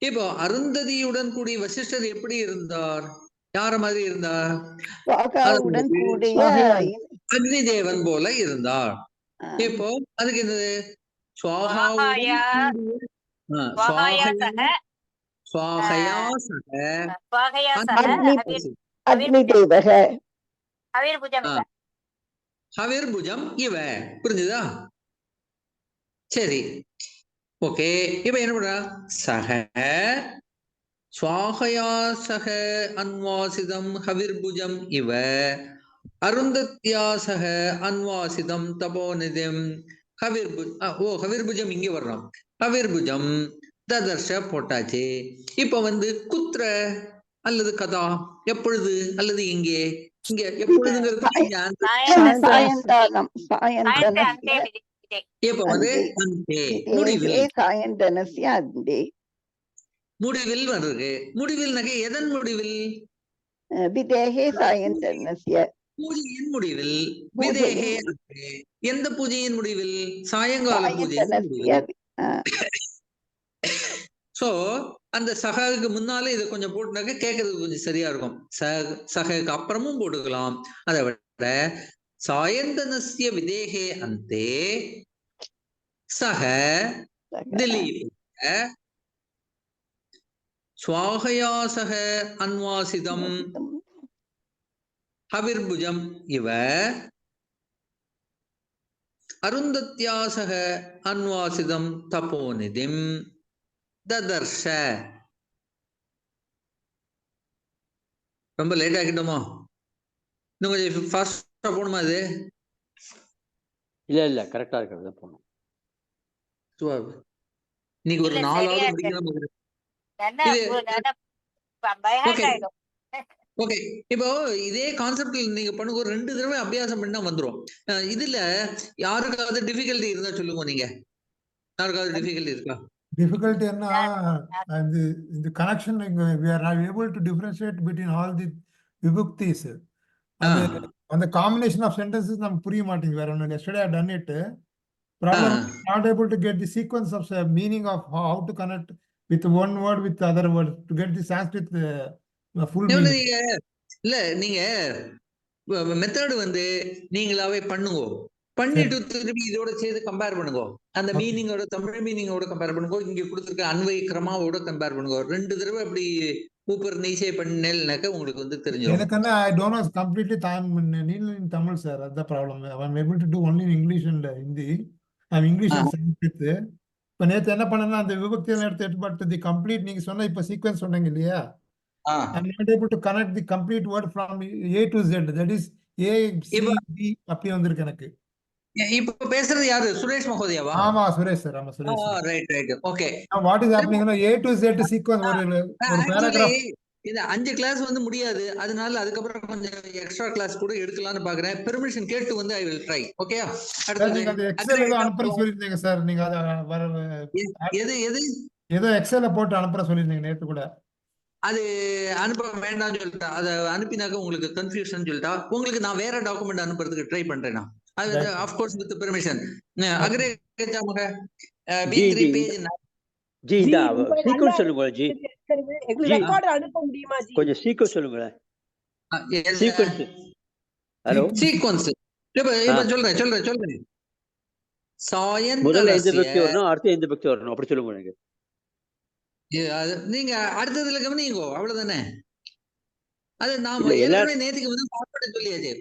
இப்போ அருந்ததியுடன் கூடிய வசிஷ்டர் எப்படி இருந்தார்? யார மாதிரி இருந்தார்? அக்னி தேவன் போல இருந்தார். இப்போ அதுக்கு என்னது? ஹவிர்புஜம் இவ. புரிஞ்சுதா? சரி, ஓகே. இப்ப என்ன பண்றா? சக ஸ்வாஹயா சக அன்வாசிதம் ஹவிர்புஜம் இவ அருந்தத்யா சக அன்வாசிதம் தபோநிதிம் ஹவிர்புஜம் இங்க வர்றோம். ஹவிர்புஜம் ததர்ஷ போட்டாச்சு. இப்ப வந்து குத்ர அல்லது கதா, எப்பொழுது அல்லது இங்கே? இங்க எப்பொழுதுங்கிறது இப்ப வந்து முடிவில் வருது. முடிவில் நகை எதன் முடிவில்? பூஜையின் முடிவில். விதேகே எந்த பூஜையின் முடிவில்? சாயங்கால பூஜையின் முடிவில். சோ அந்த சகாவுக்கு முன்னாலே இதை கொஞ்சம் போட்டுனாக்க கேட்கறதுக்கு கொஞ்சம் சரியா இருக்கும். சகாவுக்கு அப்புறமும் போட்டுக்கலாம். அதை விட சாயந்தனஸ்ய விதேகே அந்தே சக திலீப ஸ்வாஹயா சக அன்வாசிதம் ஹவிர்புஜம் இவ அருந்தத்யா சக அன்வாசிதம் தபோநிதிம் ததர்ஷ. ரொம்ப லேட் ஆகிட்டோமா? இன்னும் கொஞ்சம் ஃபாஸ்டா போகணுமா? இது இல்ல கரெக்டா இருக்கிறது போகணும். இன்னைக்கு ஒரு 4 hour முடிக்கணும். ஓகே, இப்போ இதே கான்செப்ட்ல நீங்க பண்ணுங்க. ஒரு 2 தடவை அபியாசம் பண்ணா வந்துரும். இதுல யாருக்காவது டிஃபிகல்ட்டி இருந்தா சொல்லுங்க. நீங்க யாருக்காவது டிஃபிகல்ட்டி இருக்கா? Difficulty என்ன, இந்த connection we are not able to differentiate between all the vibhuktis. அந்த combination of sentences நமக்கு புரிய மாட்டேங்குது. வேற ஒண்ணு. Yesterday I done it. Problem not able to get the sequence of meaning of how to connect with one word with the other word to get the Sanskrit full meaning. இல்ல நீங்க method வந்து நீங்களாவே பண்ணுங்க. பண்ணிட்டு திருப்பி இதோட சேர்த்து compare பண்ணுங்க. அந்த மீனிங்கோட, தமிழ் மீனிங்கோட கம்பேர் பண்ணுங்க. இங்க கொடுத்துருக்க அன்வய கிரமாவோட கம்பேர் பண்ணுங்க. 2 தடவை அப்படி ஊப்பர் நீச்சே பண்ணேல்னாக்க உங்களுக்கு வந்து தெரிஞ்சிடும். எனக்கு என்ன, I don't know completely in Tamil sir. That's the problem. I'm able to do only in English and Hindi. I'm English and Sanskrit. இப்ப நேத்து என்ன பண்ணேன்னா அந்த விபக்தியெல்லாம் எடுத்து பட் தி கம்ப்ளீட் நீங்க சொன்ன இப்ப சீக்வென்ஸ் சொன்னீங்க இல்லையா? I'm not able to connect the complete word from A to Z. That is A, C, D அப்படி வந்திருக்கு எனக்கு. இப்ப பேசுறது யாரு? சுரேஷ் மகோதயாவா? ஆமா சுரேஷ் சார். ஆமா Suresh. Right. Okay. What is happening now? A to Z sequence ஒரு பேராகிராஃப். இந்த 5 கிளாஸ் வந்து முடியாது. அதனால அதுக்கப்புறம் கொஞ்சம் எக்ஸ்ட்ரா கிளாஸ் கூட எடுக்கலாம்னு பாக்குறேன். பெர்மிஷன் கேட்டு வந்து ஐ வில் ட்ரை. ஓகே. அடுத்து நீங்க எக்ஸல் ஏதோ அனுப்பற சொல்லிருந்தீங்க சார். நீங்க அத ஏதோ எக்ஸல்ல போட்டு அனுப்பற சொல்லிருந்தீங்க நேத்து கூட. அது அனுப்ப வேண்டாம்னு சொல்லிட்டா. அதை அனுப்பினாக்க உங்களுக்கு கன்ஃபியூஷன் சொல்லிட்டா. உங்களுக்கு நான் வேற டாக்குமெண்ட் அனுப்புறதுக்கு ட்ரை பண்றேன். அது ஆஃப் கோர்ஸ் வித் பெர்மிஷன். அக்ரே கேச்சாமக B3 பேஜ் ஜி இந்த சீக்வென்ஸ் சொல்லுங்க. ஜி எங்களுக்கு ரெக்கார்ட் அனுப்ப முடியுமா? ஜி கொஞ்சம் சீக்வென்ஸ் சொல்லுங்க. சீக்வென்ஸ். Hello sequence. இப்ப சொல்றேன். சாயந்தன முதல்ல எந்த பக்தி வரணும், அடுத்து எந்த பக்தி வரணும் அப்படி சொல்லுங்க. எனக்கு நீங்க அடுத்ததுல கவனிங்கோ. அவ்வளவுதானே. அது நாம எல்லாமே நேத்துக்கு வந்து ஃபார்மேட் சொல்லியாச்சு.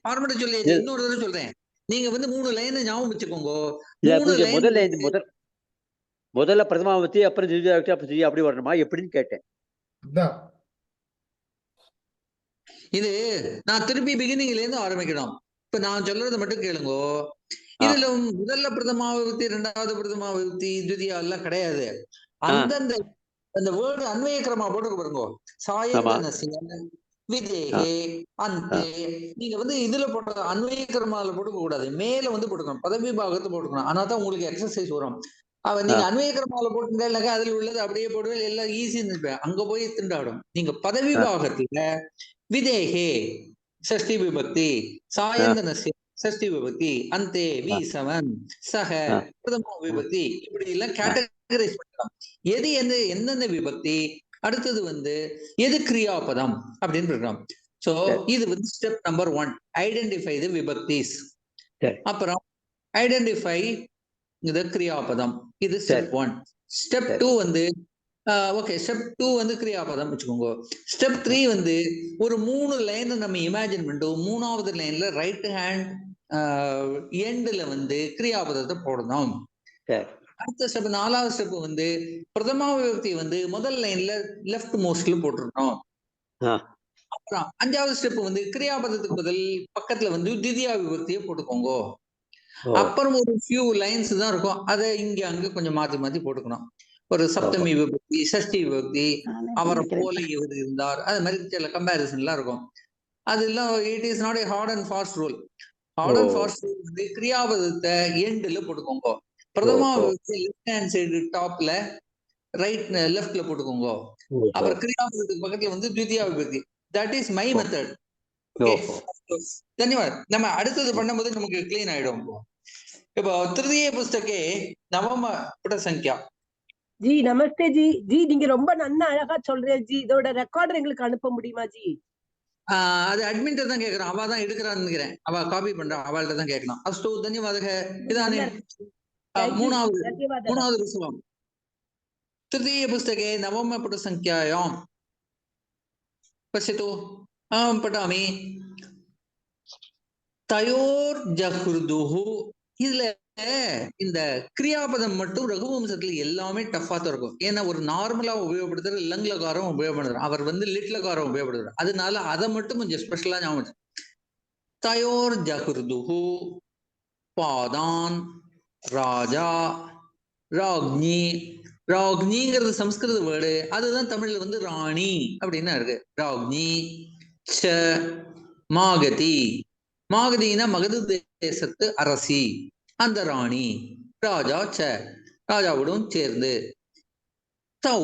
இன்னொரு தடவை சொல்றேன். நீங்க வந்து 3 லைன் ஞாபகம் வச்சுக்கோங்க. முதல்ல பிரதமாவதி, அப்புறம் திவ்யா, அப்புறம் அப்படி வரணுமா எப்படின்னு கேட்டேன். இது நான் திருப்பி பிகினிங்ல இருந்து ஆரம்பிக்கணும். இப்ப நான் சொல்றதை மட்டும் கேளுங்கோ. இதுல முதல்ல பிரதமா விபக்தி, இரண்டாவது பிரதமா விபக்தி, துதியா எல்லாம் கிடையாது. அந்தந்த அந்த வேர்டு அன்வயக்கிரமா போட்டு பாருங்க. சாயந்தனசிய, விதேகே, அந்தே. நீங்க வந்து இதுல போட்ட அன்வயக்கிரமால போட்டுக்க கூடாது, மேல வந்து போட்டுக்கணும், பதவி பாகத்தை போட்டுக்கணும். ஆனாதான் உங்களுக்கு எக்ஸசைஸ் வரும். நீங்க அன்வயக்கிரமால போட்டுருந்தாக்க அதுல உள்ளது அப்படியே போடுவேன், எல்லாம் ஈஸின்னு இருப்பேன். அங்க போய் திண்டாடும். நீங்க பதவி பாகத்துல விதேகே ஷஷ்டி விபக்தி, சாயந்தனசிய ஷஷ்டி விபக்தி, அந்தே வி7 சக பிரதம விபக்தி, இப்படி எல்லாம் கேட்டகரைஸ் பண்ணலாம். எது எந்தெந்த விபக்தி, அடுத்தது வந்து எது கிரியாபதம் அப்படின்னு இருக்கணும். சோ இது வந்து ஸ்டெப் நம்பர் 1, ஐடென்டிஃபை தி விபக்திஸ். அப்புறம் ஐடென்டிஃபை இது கிரியாபதம், இது ஸ்டெப் 1. ஸ்டெப் 2 வந்து ஓகே, ஸ்டெப் 2 வந்து கிரியாபதம் வச்சுக்கோங்க. ஸ்டெப் 3 வந்து ஒரு 3 லைன் நம்ம இமேஜின் பண்ணிட்டு, 3வது லைன்ல ரைட் ஹேண்ட் எண்ட்ல வந்து கிரியாபதத்தை போடணும். அடுத்த ஸ்டெப் 4வது ஸ்டெப் வந்து பிரதமா விபக்தி வந்து முதல் லைன்ல லெஃப்ட் மோஸ்ட்ல போட்டுருக்கணும். அப்புறம் 5வது ஸ்டெப் வந்து கிரியாபதத்துக்கு பதில் பக்கத்துல வந்து திதியா விபக்தியை போட்டுக்கோங்க. அப்புறம் ஒரு ஃபியூ லைன்ஸ் தான் இருக்கும், அதை இங்க அங்க கொஞ்சம் மாத்தி மாத்தி போட்டுக்கணும். ஒரு சப்தமி விபக்தி, சஷ்டி விபக்தி, அவரை போல இவர் இருந்தார், அது மாதிரி சில கம்பேரிசன் எல்லாம் இருக்கும். அதெல்லாம் it is not a hard and fast rule. Hard and fast rule வந்து கிரியாபதத்தை எண்ட்ல போட்டுக்கோங்க. பிரதமா விபக்தி லெஃப்ட் ஹேண்ட் சைடு டாப்ல, ரைட் லெஃப்ட்ல போட்டுக்கோங்க. அப்புறம் கிரியாபதத்துக்கு பக்கத்துல வந்து த்விதியா விபக்தி. That is my method. தன்யவாத். நம்ம அடுத்தது பண்ணும்போது நமக்கு கிளீன் ஆயிடும். இப்போ திருதிய புஸ்தகே நவம புட சங்கியா. ஜி நமஸ்தே ஜி. ஜி நீங்க ரொம்ப நன்னா அழகா சொல்றீங்க ஜி. இதோட ரெக்கார்டர் எங்களுக்கு அனுப்ப முடியுமா ஜி? அது அட்மின்ட்ட தான் கேக்குறேன், அவ தான் எடுக்கிறான்னு நினைக்கிறேன், அவ காப்பி பண்றா, அவள்கிட்ட தான் கேட்கணும். அஸ்து தன்யவாதக. இதானே மூணாவது புஸ்தகம் तृतीय पुस्तके नवम पुट संख्यायां पश्यतु, अहं पठामि. तयोर्जहृदुः. இதுல இந்த கிரியாபதம் மட்டும் ரகுவம்சத்துல எல்லாமே டஃபா தான் இருக்கும். ஏன்னா ஒரு நார்மலா உபயோகப்படுத்துற லங்லகாரம் உபயோகப்படுத்துறார், அவர் வந்து லிட்லகாரம் உபயோகப்படுத்துறார். அதனால அதை மட்டும் கொஞ்சம் ஸ்பெஷலா ஞாபகம். தயோர் ஜஹ்ருதுஹு பாதான் ராஜா ராக்ஞி. ராக்ஞிங்கிறது சம்ஸ்கிருத வேர்டு, அதுதான் தமிழ்ல வந்து ராணி அப்படின்னு இருக்கு. ராக்ஞி ச மாகதி. மாகதினா மகது தேசத்து அரசி, அந்த ராணி. ராஜா ச, ராஜாவுடன் சேர்ந்து. தௌ,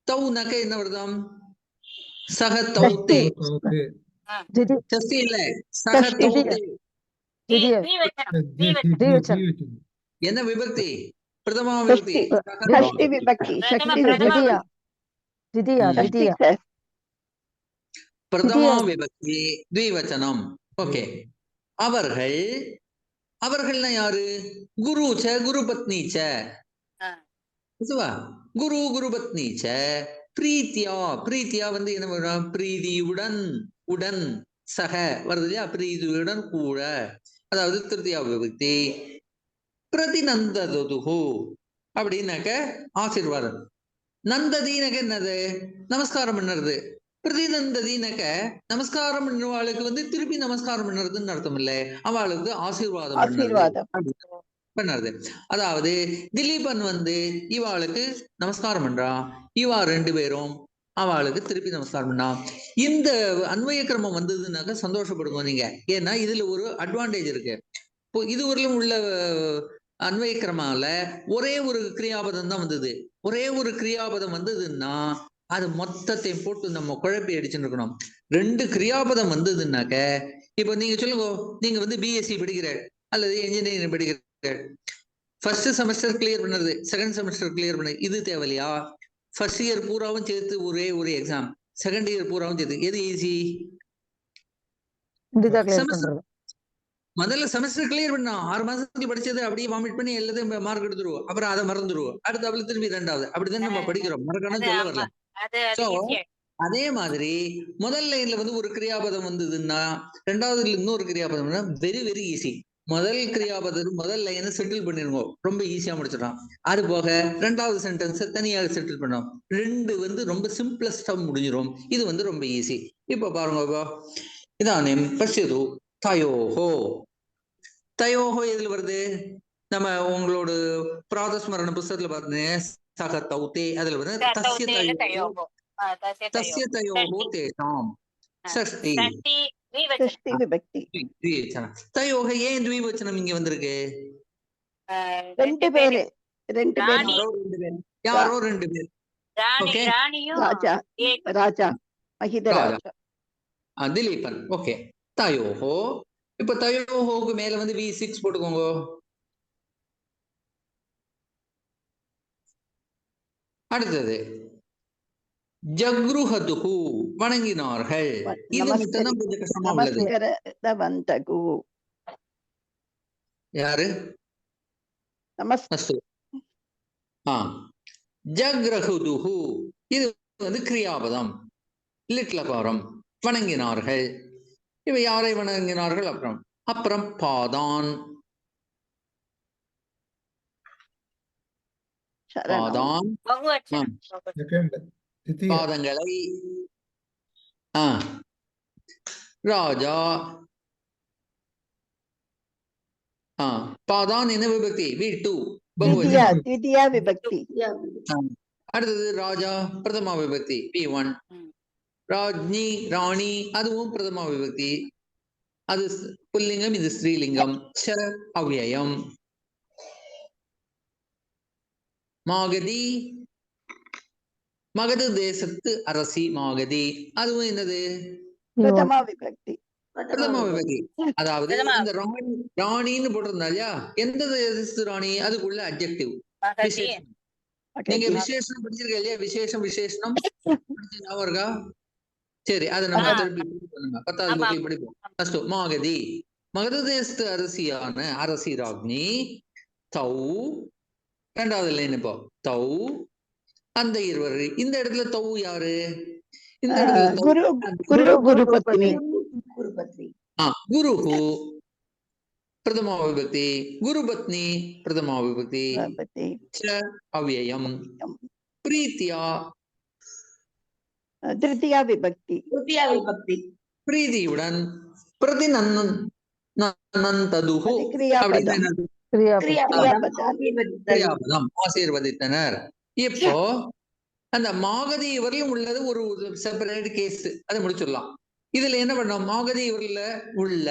தௌனாக்க என்ன வருதம்? சக தௌத்தே. சஷ்டி இல்ல, சக தௌத்தே. என்ன விபக்தி? பிரதமா விபக்தி. பிரதமா விபக்தி த்விவச்சனம். ஓகே. அவர்கள், அவர்கள்னா யாரு? குரு ச குரு பத்னி ச, குரு குரு பத்னி ச. பிரீத்தியா, பிரீத்தியா வந்து என்ன வரும்? பிரீதியுடன், உடன், சக வருது இல்லையா? பிரீதியுடன் கூட, அதாவது திருத்தியா விபக்தி. பிரதிநந்ததுஹு அப்படின்னாக்க ஆசீர்வாதம். நந்ததினாக்க என்னது? நமஸ்காரம் பண்ணுறது. பிரதிநந்ததினாக்க நமஸ்காரம் பண்ணுவாளுக்கு வந்து திருப்பி நமஸ்காரம் பண்ணுறதுன்னு அர்த்தம் இல்லை, அவளுக்கு ஆசீர்வாதம் பண்ணுறது. அதாவது திலீபன் வந்து இவாளுக்கு நமஸ்காரம் பண்றான், இவா ரெண்டு பேரும் அவளுக்கு திருப்பி நமஸ்காரம் பண்ணா. இந்த அன்வய கிரமம் வந்ததுனாக்க சந்தோஷப்படுங்க நீங்க. ஏன்னா இதுல ஒரு அட்வான்டேஜ் இருக்கு. இப்போ இதுவரையிலும் உள்ள அன்வய கிரமால ஒரே ஒரு கிரியாபதம் தான் வந்தது. ஒரே ஒரு கிரியாபதம் வந்ததுன்னா அது மொத்தத்தையும் போட்டு நம்ம குழப்பி அடிச்சுன்னு இருக்கணும். ரெண்டு கிரியாபதம் வந்ததுன்னாக்க, இப்ப நீங்க சொல்லுங்க, நீங்க வந்து பிஎஸ்சி படிக்கிற அல்லது இன்ஜினியரிங் படிக்கிற, ஃபர்ஸ்ட் செமஸ்டர் கிளியர் பண்ணுறது, செகண்ட் செமஸ்டர் கிளியர் பண்ணது, இது தேவையில்லையா? ஃபர்ஸ்ட் இயர் பூராவும் சேர்த்து ஒரே ஒரு எக்ஸாம், செகண்ட் இயர் பூராவும் சேர்த்து, எது ஈஸி? முதல்ல செமஸ்டர் கிளியர் பண்ணா 6 மாசத்துக்கு படிச்சது அப்படியே வாமிட் பண்ணி எல்லாத்தையும் மார்க் எடுத்துருவோம், அப்புறம் அதை மறந்துடுவோம், அடுத்து அவளுக்கு திரும்பி 2வது. அப்படிதான் நம்ம படிக்கிறோம், மறக்கணும்னு சொல்ல வரல. சோ அதே மாதிரி முதல் லைன்ல வந்து ஒரு கிரியாபதம் வந்ததுன்னா 2வதுல இன்னொரு கிரியாபதம் வெரி வெரி ஈஸி. முதல் கிரியாபதம் முதல் லைனை செட்டில் பண்ணிருங்க, ரொம்ப ஈஸியா முடிச்சிடலாம். அது போக ரெண்டாவது சென்டென்ஸ் தனியாக செட்டில் பண்ணோம். ரெண்டு வந்து ரொம்ப சிம்பிளஸ்டா முடிஞ்சிடும். இது வந்து ரொம்ப ஈஸி. இப்ப பாருங்க, இதானே பஷ்யது தயோஹோ. தயோஹோ எதுல வருது? நம்ம உங்களோட பிராதஸ்மரண புஸ்தகத்துல பார்த்தீங்க சக தௌதே, அதுல வந்து தஸ்ய தயோஹோ தேஷாம் ஷஷ்டி ஷஷ்டி விபக்தி. த்விவச்சனம். தயோஹ ஏன் த்விவச்சனம் இங்க வந்திருக்கு? ரெண்டு பேரு யாரோ ரெண்டு பேர். ஓகே, ராஜா ராஜா மகிதராஜா திலீபன். ஓகே, தயோஹோ. இப்ப தயோஹோக்கு மேல வந்து V6 போட்டுக்கோங்க. அடுத்தது ஜக்ருஹதுஹு வணங்கினார்கள். இது மட்டும்தான் கொஞ்சம் கஷ்டமா உள்ளது. நமஸ்கரவந்தகு. யாரு? அஸ்து. ஜக்ரஹுதுஹு இது வந்து கிரியாபதம், லிட்லகாரம். வணங்கினார்கள். இவ யாரை வணங்கினார்கள்? அப்புறம் பாதான். பாதான் பாதங்களை. ராஜா. பாதான் என்ன விபக்தி? V2 விபக்தி. அடுத்தது ராஜா பிரதமா விபக்தி P1. ராஜ்னி ராணி அதுவும் பிரதமா விபக்தி. அது புல்லிங்கம், இது ஸ்ரீலிங்கம். ச அவ்யயம். மாகதி மகத தேசத்து அரசி மாகதி, அதுவும் என்னது? பிரதமா விபக்தி. பிரதமா விபக்தி. அதாவது இந்த ராணின்னு போட்டிருந்தா இல்லையா, எந்த தேசத்து ராணி? அதுக்குள்ள அட்ஜெக்டிவ் விசேஷம். நீங்க விசேஷம் படிச்சிருக்க இல்லையா? விசேஷம் விசேஷனம் ஞாபகம் இருக்கா? சரி, அதை நம்ம திருப்பி 10வது புக்கில் படிப்போம். ஃபர்ஸ்ட் மாகதி மகத தேசத்து அரசியான அரசி ராக்னி. தௌ இரண்டாவது லைன். இப்போ தௌ அந்த இருவர். இந்த இடத்துல தௌ யாரு? இந்த இடத்துல குருஹு பிரதமா விபக்தி, குருபத்னி பிரதமா விபக்தி. ச அவ்யயம். பிரீத்தியா திருத்தியா விபக்தி. பிரீதியுடன் பிரதி நந்ததுஹு கிரியாபதம் ஆசீர்வதித்தனர். இப்போ அந்த மாகதி இவரிலும் உள்ளது ஒரு செப்பரேட் கேஸ், அதை முடிச்சிடலாம். இதுல என்ன பண்ணோம்? மாகதி இவர்ல உள்ள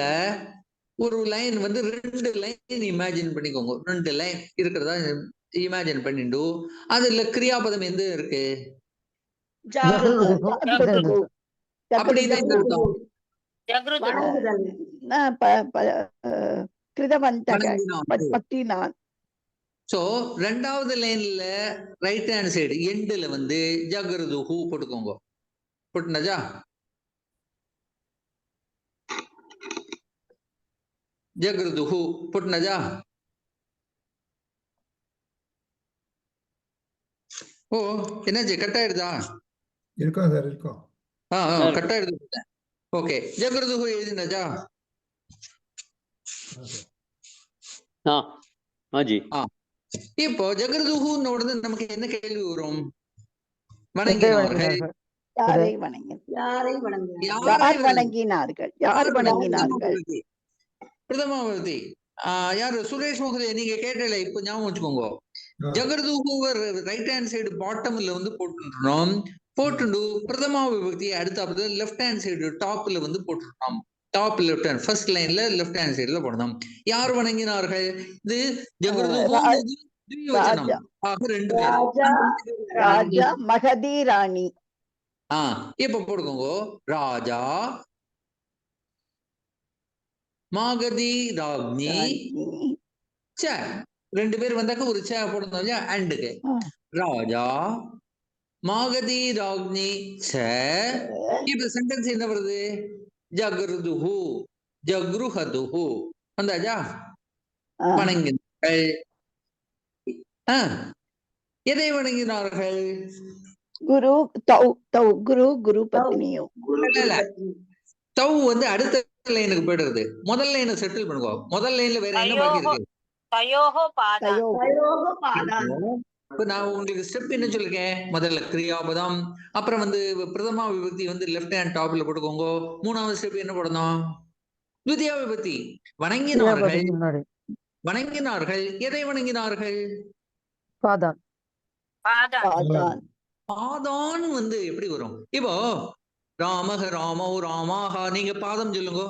ஒரு லைன் வந்து 2 லைன் இமேஜின் பண்ணிக்கோங்க. 2 லைன் இருக்கிறதா இமேஜின் பண்ணிட்டு அதுல கிரியாபதம் எந்த இருக்கு? அப்படிதான் சோ ரெண்டாவது லைன்ல ரைட் ஹேண்ட் சைடு எண்ட்ல வந்து ஜக்ருதுஹு போட்டுக்கோங்க. போட்டுனஜா? ஜக்ருதுஹு போட்டுனஜா? ஓ என்னாச்சு, கட் ஆயிடுதா? இருக்கோம் சார், இருக்கோம். கட் ஆயிடுது. ஓகே, ஜக்ருதுஹு எழுதினஜா? இப்போ ஜக்ருதுஹுன்னு உடனே நமக்கு என்ன கேள்வி வரும்? வணங்கினார்கள். யாரை வணங்கினார்கள்? பிரதமா விபக்தி. யாரு? சுரேஷ் முகதே, நீங்க கேட்டல, இப்ப ஞாபகம் வச்சுக்கோங்க. ஜக்ருதுஹுவர் ரைட் ஹேண்ட் சைடு பாட்டம்ல வந்து போட்டுட்டோம். போட்டு பிரதமா விபக்தி அடுத்த லெஃப்ட் ஹேண்ட் சைடு டாப்ல வந்து போட்டுட்டோம். டாப் லெஃப்ட் ஹேண்ட் ஃபர்ஸ்ட் லைன்ல லெஃப்ட் ஹேண்ட் சைடுல போடணும். யார் வணங்கினார்கள்? இது ஜக்ருதுஹு த்விவச்சனம். ஆக 2 பேர். ராஜா மகதி ராணி. இப்ப போடுங்க. ராஜா மாகதி ராக்னி. ச 2 பேர் வந்தாக்க ஒரு ச போடணும் இல்லையா? அண்டுக்கு. ராஜா மாகதி ராக்னி ச. இப்ப சென்டென்ஸ் என்ன வருது? ஜக்ருதுஹு ஜக்ருஹதுஹு வந்தாச்சா? வணங்கினார்கள். எதை வணங்கினார்கள்? குரு தௌ தௌ குரு குரு பத்னியோ. தௌ வந்து அடுத்த லைனுக்கு போயிடுறது. முதல் லைனை செட்டில் பண்ணுங்க. முதல் லைன்ல வேற என்ன பாக்கி இருக்கு? தயோஹோ பாதான். தயோஹோ பாதான். இப்ப நான் உங்களுக்கு ஸ்டெப் என்ன சொல்லிருக்கேன்? முதல்ல கிரியாபதம், அப்புறம் வந்து பிரதமா விபக்தி வந்து லெஃப்ட் ஹேண்ட் டாப்ல போட்டுக்கோங்க. மூணாவது ஸ்டெப் என்ன போடணும்? துதியா விபக்தி. வணங்கினார்கள். வணங்கினார்கள். எதை வணங்கினார்கள்? பாதான். பாதான். பாதான் வந்து எப்படி வரும்? இப்போ ராமக ராமோ ராமாஹா, நீங்க பாதம் சொல்லுங்க.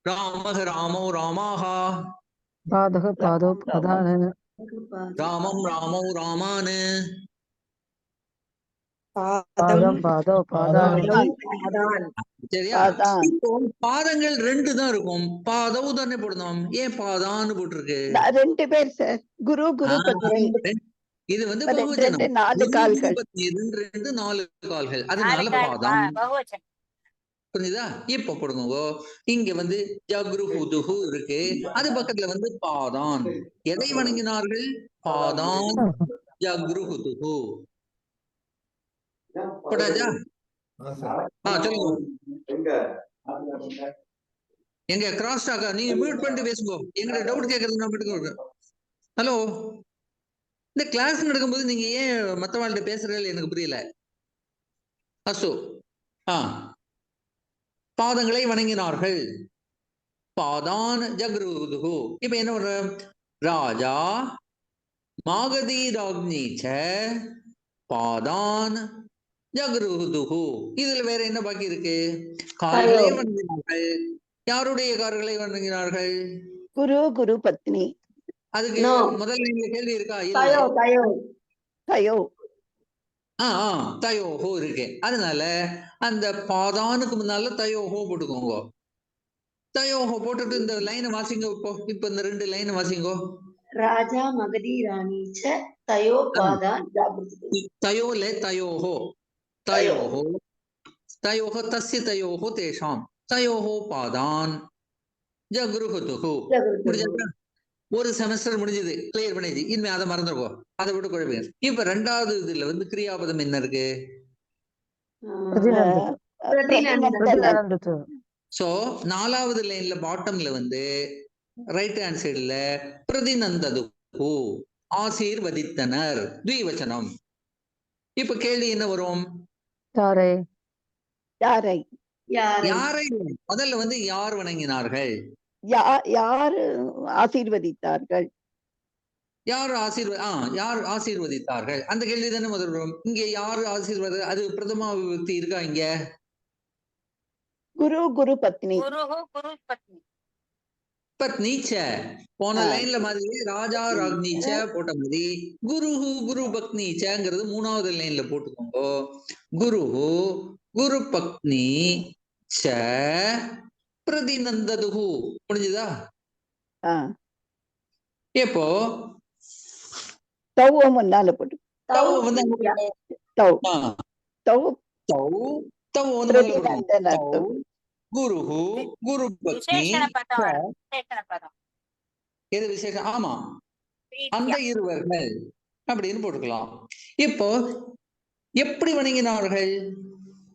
ராமக ராமோ ராமாஹா. பாதக பாதோ பாதான. ராமம் ராமோ ராமானு. பாதம் பாதோ பாதான. சரியா? இப்போ பாதங்கள் 2 தான் இருக்கும். பாதவு தானே போடணும். ஏன் பாதான்னு போட்டிருக்கு? 2 பேர் சார். குரு குரு பத்னி. இது வந்து 2 4 கால்கள். 2 4 கால்கள். அதனால பாதம். புரியுதா? இப்ப போடுங்க. இங்க வந்து ஜக்ருஹுதுஹு இருக்கு. அது பக்கத்துல வந்து பாதான். எதை வணங்கினார்கள்? பாதான் ஜக்ருஹுதுஹு. போட்டாச்சா? சொல்லுங்க. எங்க கிராஸ் டாக்கா நீங்க மியூட் பண்ணிட்டு பேசுங்க. எங்க டவுட் கேக்குறது நான் மட்டும். ஹலோ, இந்த கிளாஸ் நடக்கும்போது நீங்க ஏன் மத்தவாள்கிட்ட பேசுறது எனக்கு புரியல. அசோ பாதங்களை வணங்கினார்கள். பாதான் ஜக்ருதுஹு. இப்ப என்ன பண்ற? ராஜா மாகதி ராக்னீச்ச பாதான் ஜக்ருதுஹு. இதுல வேற என்ன பாக்கி இருக்கு? கால்களை வணங்கினார்கள். யாருடைய கால்களை வணங்கினார்கள்? குரு குரு பத்னி. அதுக்கு முதல்ல நீங்க கேள்வி இருக்கா? Thio thio thio. தயோஹோ இருக்கு. அதனால அந்த பாதானுக்கு முன்னால தயோஹோ போட்டுக்கோங்க. தயோஹோ போட்டுட்டு இந்த லைனை வாசிங்க. இப்ப இந்த 2 லைன் வாசிங்கோ. ராஜா மகதி ராணீச்ச தயோ பாதான் ஜாகிருதுஹு. தயோல தயோஹோ தயோஹோ தயோஹோ தஸ்ய தயோஹோ தேஷாம் தயோஹோ பாதான் ஜக்ருஹுதுஹு. முடிஞ்சா? ஒரு செமஸ்டர் முடிஞ்சது, கிளியர் பண்ணிச்சு. இனிமே அதை மறந்துருக்கோம், அதை விட்டு குழப்பீங்க. இப்ப 2வது இதுல வந்து கிரியாபதம் என்ன இருக்கு? சோ 4வது லைன்ல பாட்டம்ல வந்து ரைட் ஹேண்ட் சைடுல பிரதிநந்ததுஹு ஆசீர்வதித்தனர் த்விவச்சனம். இப்ப கேள்வி என்ன வரும்? யாரை யாரை யாரை? முதல்ல வந்து யார் வணங்கினார்கள்? யாரு ஆசீர்வதித்தார்கள்? யார் யார் ஆசீர்வதித்தார்கள்? அந்த கேள்வி தானே முதல் வரும். இங்க யாரு ஆசீர்வாத? அது பிரதமா விபக்தி இருக்கா இங்க? குரு குரு பத்னி. பத்னிச்ச போன லைன்ல மாதிரி ராஜா ராக்னிச்ச போட்ட மாதிரி குருஹு குரு பத்னிச்சங்கிறது 3வது லைன்ல போட்டுக்கோங்க. குருஹு குரு பத்னி ச பிரதிநந்ததுஹு. முடிஞ்சதா? இப்போ தௌ முன்னால போட்டு தௌ வந்து தௌ தௌ தௌ தௌ வந்து குருஹு குரு பத்னி. எது விசேஷம்? ஆமா, அந்த இருவர்கள் அப்படின்னு போட்டுக்கலாம். இப்போ எப்படி வணங்கினார்கள்?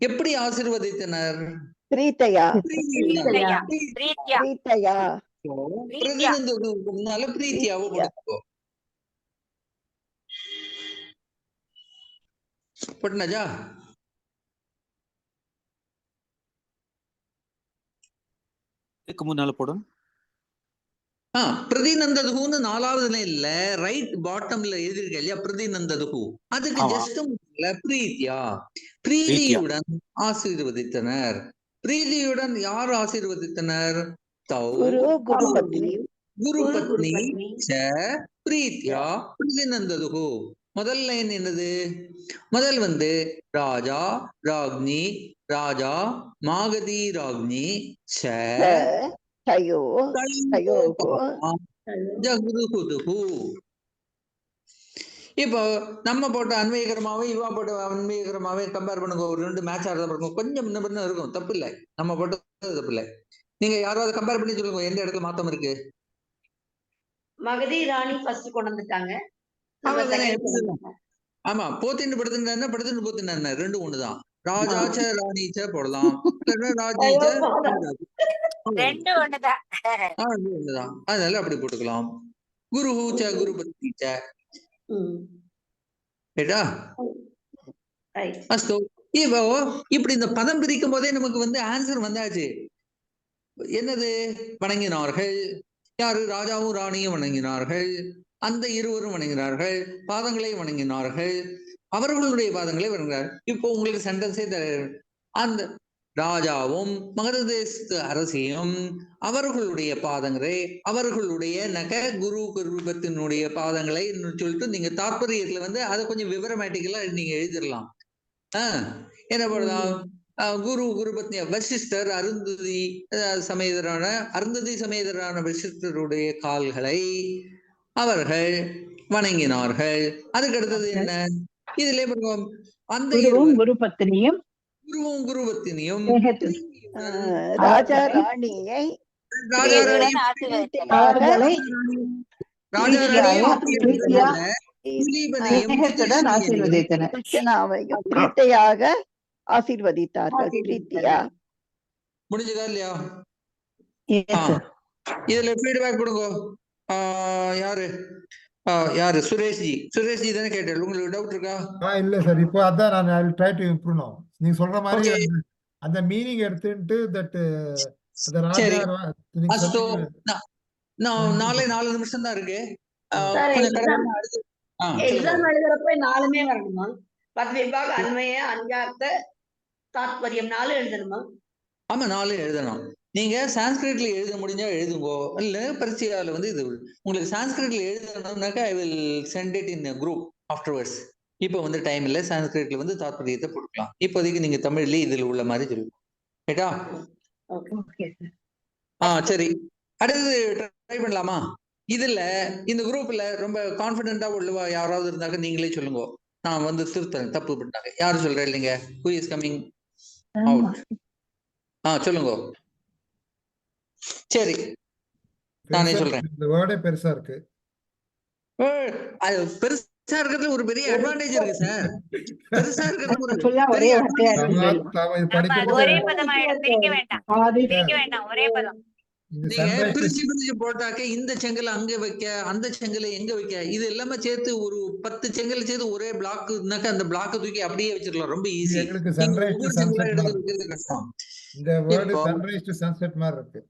எப்படி ஆசீர்வதித்தனர்? பிரீத்தையா. பிரதிநந்ததுக்கு முன்னால பிரீத்தியாவை போட்டுக்கோ. போட்டுனாச்சா? முன்னால போடும். பிரதிநந்ததுன்னு 4வது லைன்ல ரைட் பாட்டம்ல எழுதிருக்க இல்லையா? பிரதிநந்ததுகு. அதுக்கு ஜஸ்ட் பிரீத்தியா, பிரீதியுடன் ஆசீர்வதித்தனர். பிரீதியுடன் யார் ஆசீர்வதித்தனர்? குரு பத்னி ச பிரீத்தியா பிரதிநந்ததுகு. முதல் லைன் என்னது? முதல் வந்து ராஜா ராக்னி ராஜா மாகதி ராக்னி ச ஜக்ருஹுதுஹு. இப்போ நம்ம போட்ட அன்வயகரமாவே இவா போட்ட அன்வயகரமாவே கம்பேர் பண்ணுங்க. ஒரு 2 மேட்ச் ஆடுறத பாருங்க. கொஞ்சம் முன்ன பின்ன இருக்கும், தப்பு இல்லை. நம்ம போட்டது தப்பு இல்லை. நீங்க யாராவது கம்பேர் பண்ணி சொல்லுங்க எந்த இடத்துல மாத்தம் இருக்கு. மகதி ராணி ஃபர்ஸ்ட் கொண்டு வந்துட்டாங்க. ஆமா, போத்தின்னு படுத்துனா படுத்துன்னு போத்துனா 2 ஒண்ணுதான். ராஜாச்ச ராணிச்ச போடலாம், ராஜீச்ச ரெண்டு ஒண்ணுதான். ஒண்ணுதான், அதனால அப்படி போட்டுக்கலாம். குருஹூச்ச குருபத்திச்ச. கேட்டா அஸ்தோ. இப்போ இப்படி இந்த பதம் பிரிக்கும் போதே நமக்கு வந்து ஆன்சர் வந்தாச்சு. என்னது? வணங்கினார்கள். யாரு? ராஜாவும் ராணியும் வணங்கினார்கள். அந்த இருவரும் வணங்கினார்கள், பாதங்களை வணங்கினார்கள், அவர்களுடைய பாதங்களை வணங்கினார். இப்போ உங்களுக்கு சென்டென்ஸே அந்த ராஜாவும் மகத தேசத்து அரசியும் அவர்களுடைய பாதங்களை, அவர்களுடைய குரு குருபத்தினுடைய பாதங்களை சொல்லிட்டு நீங்க தாற்பயத்துல வந்து அதை கொஞ்சம் விவரமேட்டிக்கலா நீங்க எழுதிடலாம். என்ன பண்ணலாம்? குரு குருபத்னி வசிஷ்டர் அருந்ததி சமேதரான வசிஷ்டருடைய கால்களை அவர்கள் வணங்கினார்கள். அதுக்கு அடுத்தது என்ன? இதுல அந்த குருபத்தினியும் ராஜா ராணியை ஆசீர்வதித்தார்கள். முடிஞ்சதா இல்லையா? இதுல ஃபீட்பேக் கொடுங்க. யாரு? சுரேஷ்ஜி தானே கேட்டேன். உங்களுக்கு டவுட் இருக்கா? இல்ல சார், இப்போ அதான் நான் ட்ரை டு இம்ப்ரூவ் நவ. நீங்க சொல்ற மாதிரி அந்த மீனிங் எடுத்துட்டு தட் அந்த ராஜா நான் 4 நிமிஷம் தான் இருக்கு. எக்ஸாம் எழுதுறப்ப 4மே வரணுமா? பத்விபாக அன்வய அன்யார்த்த தாத்பரியம் 4 எழுதணுமா? ஆமா, 4 எழுதணும். நீங்க சான்ஸ்கிரிட்ல எழுத முடிஞ்சா எழுதுங்கோ, இல்ல பரீட்சையால வந்து இது உங்களுக்கு சான்ஸ்கிரிட்ல எழுதணும்னாக்கா I will send it in group afterwards. இப்போ வந்து டைம் இல்ல, சான்ஸ்கிரிட்ல வந்து தாத்பரியத்தை போட்டுக்கலாம். இப்போதைக்கு நீங்க தமிழ்ல இதுல உள்ள மாதிரி சொல்லுங்க. கேட்டா? சரி, அடுத்தது ட்ரை பண்ணலாமா? இதுல இந்த குரூப்ல ரொம்ப கான்பிடென்டா உள்ளவா யாராவது இருந்தாக்க நீங்களே சொல்லுங்க, நான் வந்து திருத்தேன் தப்பு பண்ணாங்க. யாரு சொல்றேன் இல்லைங்க? Who is coming out? சொல்லுங்க. சரி, நானே சொல்றேன். இந்த வேர்டே பெருசா இருக்கு. பெருசா இருக்கிறதுல ஒரு பெரிய அட்வான்டேஜ் இருக்கு சார். பெருசா இருக்கிறது ஒரு ஒரே பதமாயிடும். பிரிக்க வேண்டாம், ஒரே பதம். நீங்க பிரிச்சு போட்டாக்க இந்த செங்கலை அங்க வைக்க, அந்த செங்கலை எங்க வைக்க, இது எல்லாமே சேர்த்து ஒரு 10 செங்கல் சேர்த்து ஒரே பிளாக் இருந்தாக்க அந்த பிளாக் தூக்கி அப்படியே வச்சிடலாம். ரொம்ப ஈஸி. கஷ்டம். இந்த வேர்ட் சன்ரைஸ் டு சன்செட் மாதிரி இருக்கு.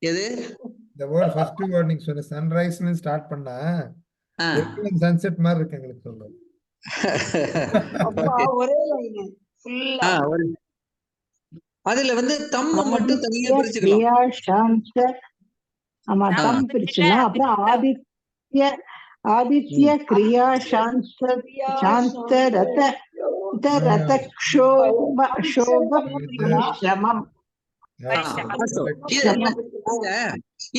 எது? இந்த வேர்ட் ஃபர்ஸ்ட் வேர்ட் நீங்க சொன்ன சன்ரைஸ்ல ஸ்டார்ட் பண்ணா சன்செட் மாதிரி இருக்கு உங்களுக்கு சொல்றது. ஒரே லைன் ஃபுல்லா. அதுல வந்து தம்ம மட்டும் தனியா பிரிச்சுக்கலாம். ஆமா, தம் பிரிச்சுலாம். அப்புறம் ஆதித்ய கிரியா சாந்த ரத ரத க்ஷோப பரிஷ்ரமம்.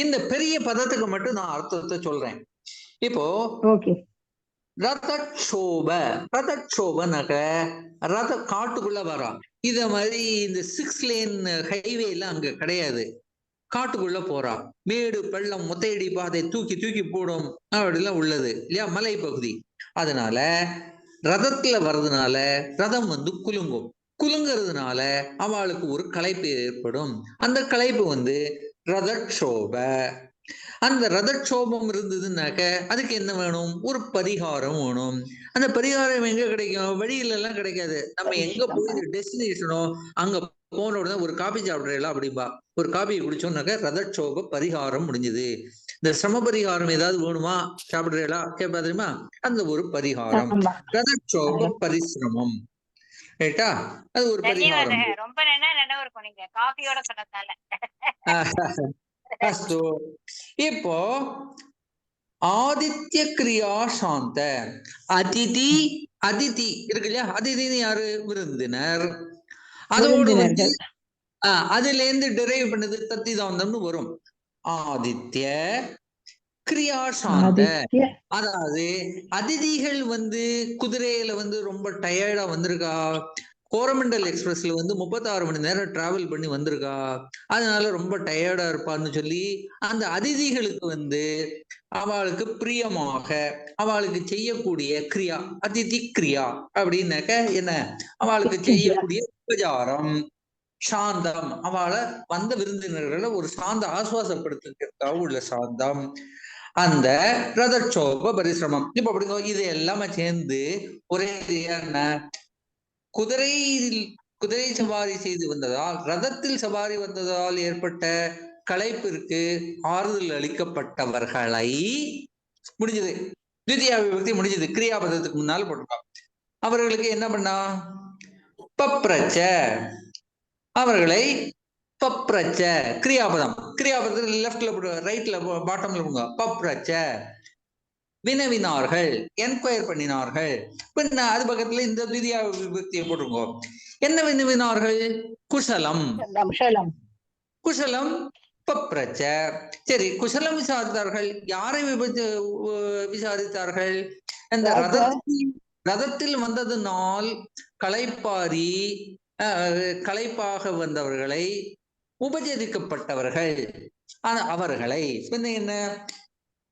இந்த பெரிய பதத்துக்கு மட்டும் நான் அர்த்தத்தை சொல்றேன். இப்போ ரதக்ஷோபனாக்க ரத காட்டுக்குள்ள வரா. இத மாதிரி இந்த 6 லேன் ஹைவே எல்லாம் அங்க கிடையாது. காட்டுக்குள்ள போறா. மேடு பள்ளம் முத்தையடி பாதை தூக்கி போடும் அப்படிலாம் உள்ளது இல்லையா, மலை பகுதி. அதனால ரதத்துல வர்றதுனால ரதம் வந்து குலுங்கிறதுனால அவளுக்கு ஒரு களைப்பு ஏற்படும். அந்த களைப்பு வந்து ரதக்ஷோப. அந்த ரதக்ஷோபம் இருந்ததுன்னாக்க அதுக்கு என்ன வேணும்? ஒரு பரிகாரம் வேணும். அந்த பரிகாரம் எங்க கிடைக்கும்? வழியில எல்லாம் கிடைக்காது. நம்ம எங்க போய் டெஸ்டினேஷனோ அங்க போன உடனே ஒரு காபி சாப்பிட்றீங்களா அப்படின்பா. ஒரு காபியை குடிச்சோம்னாக்க ரதக்ஷோப பரிகாரம் முடிஞ்சது. இந்த சிரம பரிகாரம் ஏதாவது வேணுமா, சாப்பிடுறீங்களா கேட்பா தெரியுமா? அந்த ஒரு பரிகாரம் ரதக்ஷோப பரிசிரமம். ரைட்டா? அது ஒரு பரிகாரம். ரொம்ப நல்லா இருக்கும் நீங்க காபியோட சொன்னதால. இப்போ ஆதித்ய கிரியா சாந்த அதிதி இருக்கு இல்லையா? அதிதின்னு யாரு? விருந்தினர். அதோடு வந்து அதுல இருந்து டிரைவ் பண்ணது தத்திதாந்தம்னு வரும். ஆதித்ய கிரியா சாந்த, அதாவது அதிதிகள் வந்து குதிரையில வந்து ரொம்ப டயர்டா வந்திருக்கா, கோரமண்டல் எக்ஸ்பிரஸ்ல வந்து 36 மணி நேரம் டிராவல் பண்ணி வந்திருக்கா, அதனால ரொம்ப டயர்டா இருப்பான்னு சொல்லி அந்த அதிதிகளுக்கு வந்து அவளுக்கு பிரியமாக அவளுக்கு செய்யக்கூடிய கிரியா, அதிதி கிரியா அப்படின்னாக்க என்ன, அவளுக்கு செய்யக்கூடிய உபச்சாரம், சாந்தம், அவளை வந்த விருந்தினர்களை ஒரு சாந்த ஆசுவாசப்படுத்துறதுக்காக உள்ள சாந்தம், அந்த ரதட்சோப பரிசிரமம். இப்ப அப்படிங்க இது எல்லாமே சேர்ந்து ஒரே என்ன, குதிரை சவாரி செய்து வந்ததால், ரதத்தில் சவாரி வந்ததால் ஏற்பட்ட களைப்பிற்கு ஆறுதல் அளிக்கப்பட்டவர்களை முடிஞ்சது. திவிதியா விபக்தி முடிஞ்சது. கிரியாபதத்துக்கு முன்னால் போட்டிருக்கோம். அவர்களுக்கு என்ன பண்ணா, பப்ரச்ச, அவர்களை பப்ரச்ச, கிரியாபதம், கிரியாபதத்தில் லெப்ட்ல ரைட்ல பாட்டம்ல போங்க, பப்ரச்ச வினவினார்கள், என்கொயர் பண்ணினார்கள். பின்ன அது பக்கத்துல இந்த திவிதியா விபக்தியை போட்டுருங்க. என்ன வினவினார்கள்? குசலம், குசலம் பப்ரச்ச. சரி, குசலம் விசாரித்தார்கள். யாரை விசாரித்தார்கள்? இந்த ரதத்தில் வந்ததுனால் களைப்பாரி களைப்பாக வந்தவர்களை, உபஜரிக்கப்பட்டவர்கள் அவர்களை என்ன,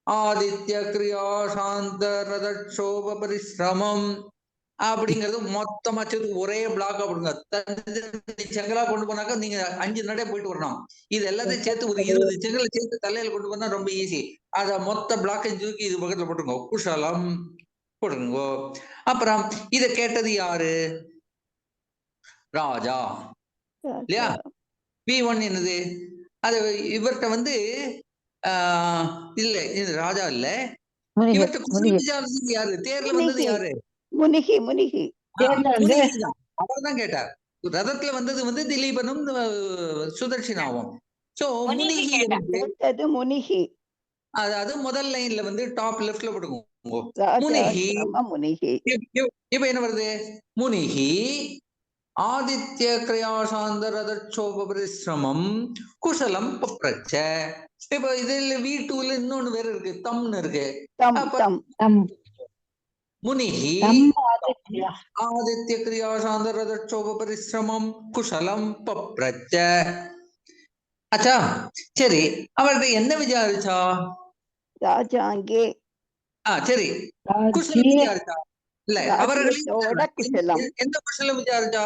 ஆதித்ய கிரியா சாந்த ரதட்சோப பரிசிரமம் அப்படிங்கிறது மொத்தமா சேர்த்து ஒரே பிளாக் அப்படிங்க. செங்கலா கொண்டு போனாக்கா நீங்க 5 நடை போயிட்டு வரணும். இது எல்லாத்தையும் சேர்த்து ஒரு 20 செங்கலை சேர்த்து தலையில கொண்டு போனா ரொம்ப ஈஸி. அத மொத்த பிளாக்கை தூக்கி இது பக்கத்துல போட்டுருங்க, குஷலம் போட்டுருங்க. அப்புறம் இத கேட்டது யாரு? ராஜா இல்லையா? V1 என்னது? அது இவர்கிட்ட வந்து இல்ல, இது ராஜா இல்ல, இவர்கிட்ட குசலம் விசாரிச்சது யாரு? தேர்ல வந்தது யாரு? முனிகி. முனிகி அவர்தான் கேட்டார். ரதத்துல வந்தது வந்து திலீபனும் சுதர்ஷனாவும். சோ முனிகி முனிகி, அதாவது முதல் லைன்ல வந்து டாப் லெஃப்ட்ல போட்டுக்கோங்க, முனிகி. இப்ப என்ன வருது? முனிகி ஆதித்ய கிரியாசாந்த ரதட்சோப பரிசிரமம் குசலம் பப்ரச்ச. இப்ப இதுல V2ல இன்னொன்னு வேற இருக்கு, தம்னு இருக்கு. முனிகி ஆதித்ய கிரியாசாந்த ரதட்சோப பரிசிரமம் குசலம் பப்ரச்ச. அச்சா, சரி, அவர்கிட்ட என்ன விசாரிச்சா? ராஜாங்கே. சரி, குசலம் விசாரிச்சா இல்ல, அவர்களை எந்த குசலம் விசாரிச்சா?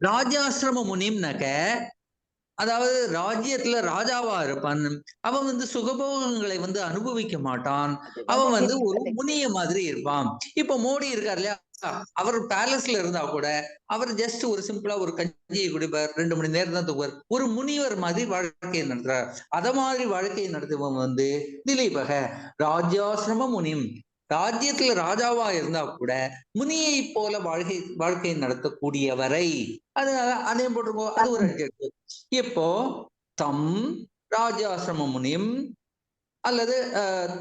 ராஜ்யாசிரம முனிம்னாக்க, அதாவது ராஜ்யத்துல ராஜாவா இருப்பான். அவன் வந்து சுகபோகங்களை வந்து அனுபவிக்க மாட்டான். அவன் வந்து ஒரு முனிய மாதிரி இருப்பான். இப்ப மோடி இருக்காரு இல்லையா, அவர் பேலஸ்ல இருந்தா கூட அவர் ஜஸ்ட் ஒரு சிம்பிளா ஒரு கஞ்சியை குடிப்பார், 2 மணி நேரம் தான் தூக்குவார். ஒரு முனிவர் மாதிரி வாழ்க்கையை நடத்துறார். அத மாதிரி வாழ்க்கையை நடத்துவன் வந்து திலீபக ராஜ்யாசிரம முனிம். ராஜ்யத்துல ராஜாவா இருந்தா கூட முனியை போல வாழ்க்கையை நடத்தக்கூடியவரை, அதே போட்டிருக்கோம். அது ஒரு அட்ஜெக்டிவ். இப்போ தம் ராஜாசிரம முனிம் அல்லது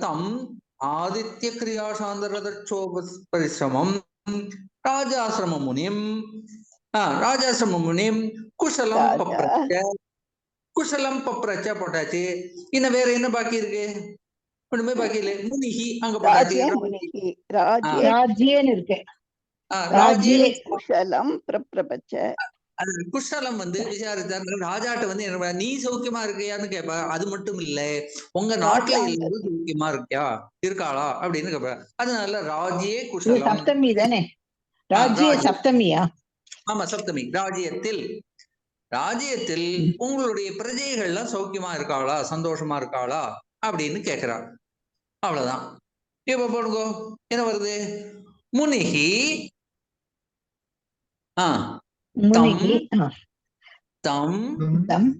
தம் ஆதித்ய கிரியாசாந்த ரதட்சோப பரிசிரமம் ராஜாசிரம முனிம், ராஜாசிரம முனிம் குசலம் பப்ரச்ச, குசலம் பப்ரச்ச போட்டாச்சு. இன்னும் வேற என்ன பாக்கி இருக்கு? ஒண்ணுமே பாக்கி இல்ல. முனிகி அங்க போட்டாச்சு. குசலம் பிரபச்ச. குஷலம் வந்து விசாரித்தார். ராஜாட்ட வந்து நீ சௌக்கியமா இருக்கியான்னு கேப்பா. அது மட்டும் இல்ல, உங்க நாட்டுல எல்லாரும் சௌக்கியமா இருக்காளா அப்படின்னு கேப்பா. அதனால ராஜ்யே குஷலம். சப்தமி தானே? ராஜ்ய சப்தமியா? ஆமா, சப்தமி. ராஜ்யத்தில் உங்களுடைய பிரஜைகள்லாம் சௌக்கியமா இருக்காளா, சந்தோஷமா இருக்காளா அப்படின்னு கேக்குறாள். அவ்வளவுதான். இப்ப போடுங்க, என்ன வருது? முனிகி தம்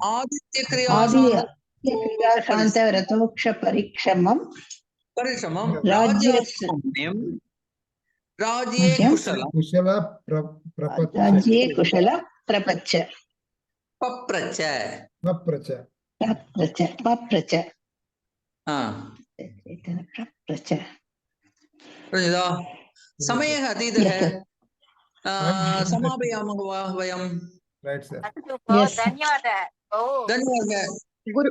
ஆதித்ய கிரியாசாந்த ரதோக்ஷ பரிக்ஷமம் ராஜ்யே குஷல பிரபச்ச பப்ரச்ச. புரியுதா? சமய அதீதக समापयामः वा वयं? धन्यवादः. धन्यवादः. குரு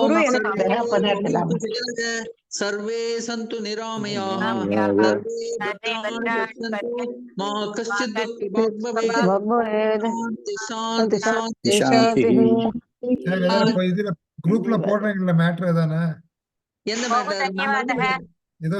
குரு எனக்கு பதார்த்தம் सर्वे सन्तु निरामयाः सर्वे भद्राणि पश्यन्तु मा कश्चित् दुःखभाग् भवेत् शान्ति शान्ति शान्ति இதுல குரூப்ல போடுறீங்களா மேட்ரு தானே எந்த மேட்டர் ஏதோ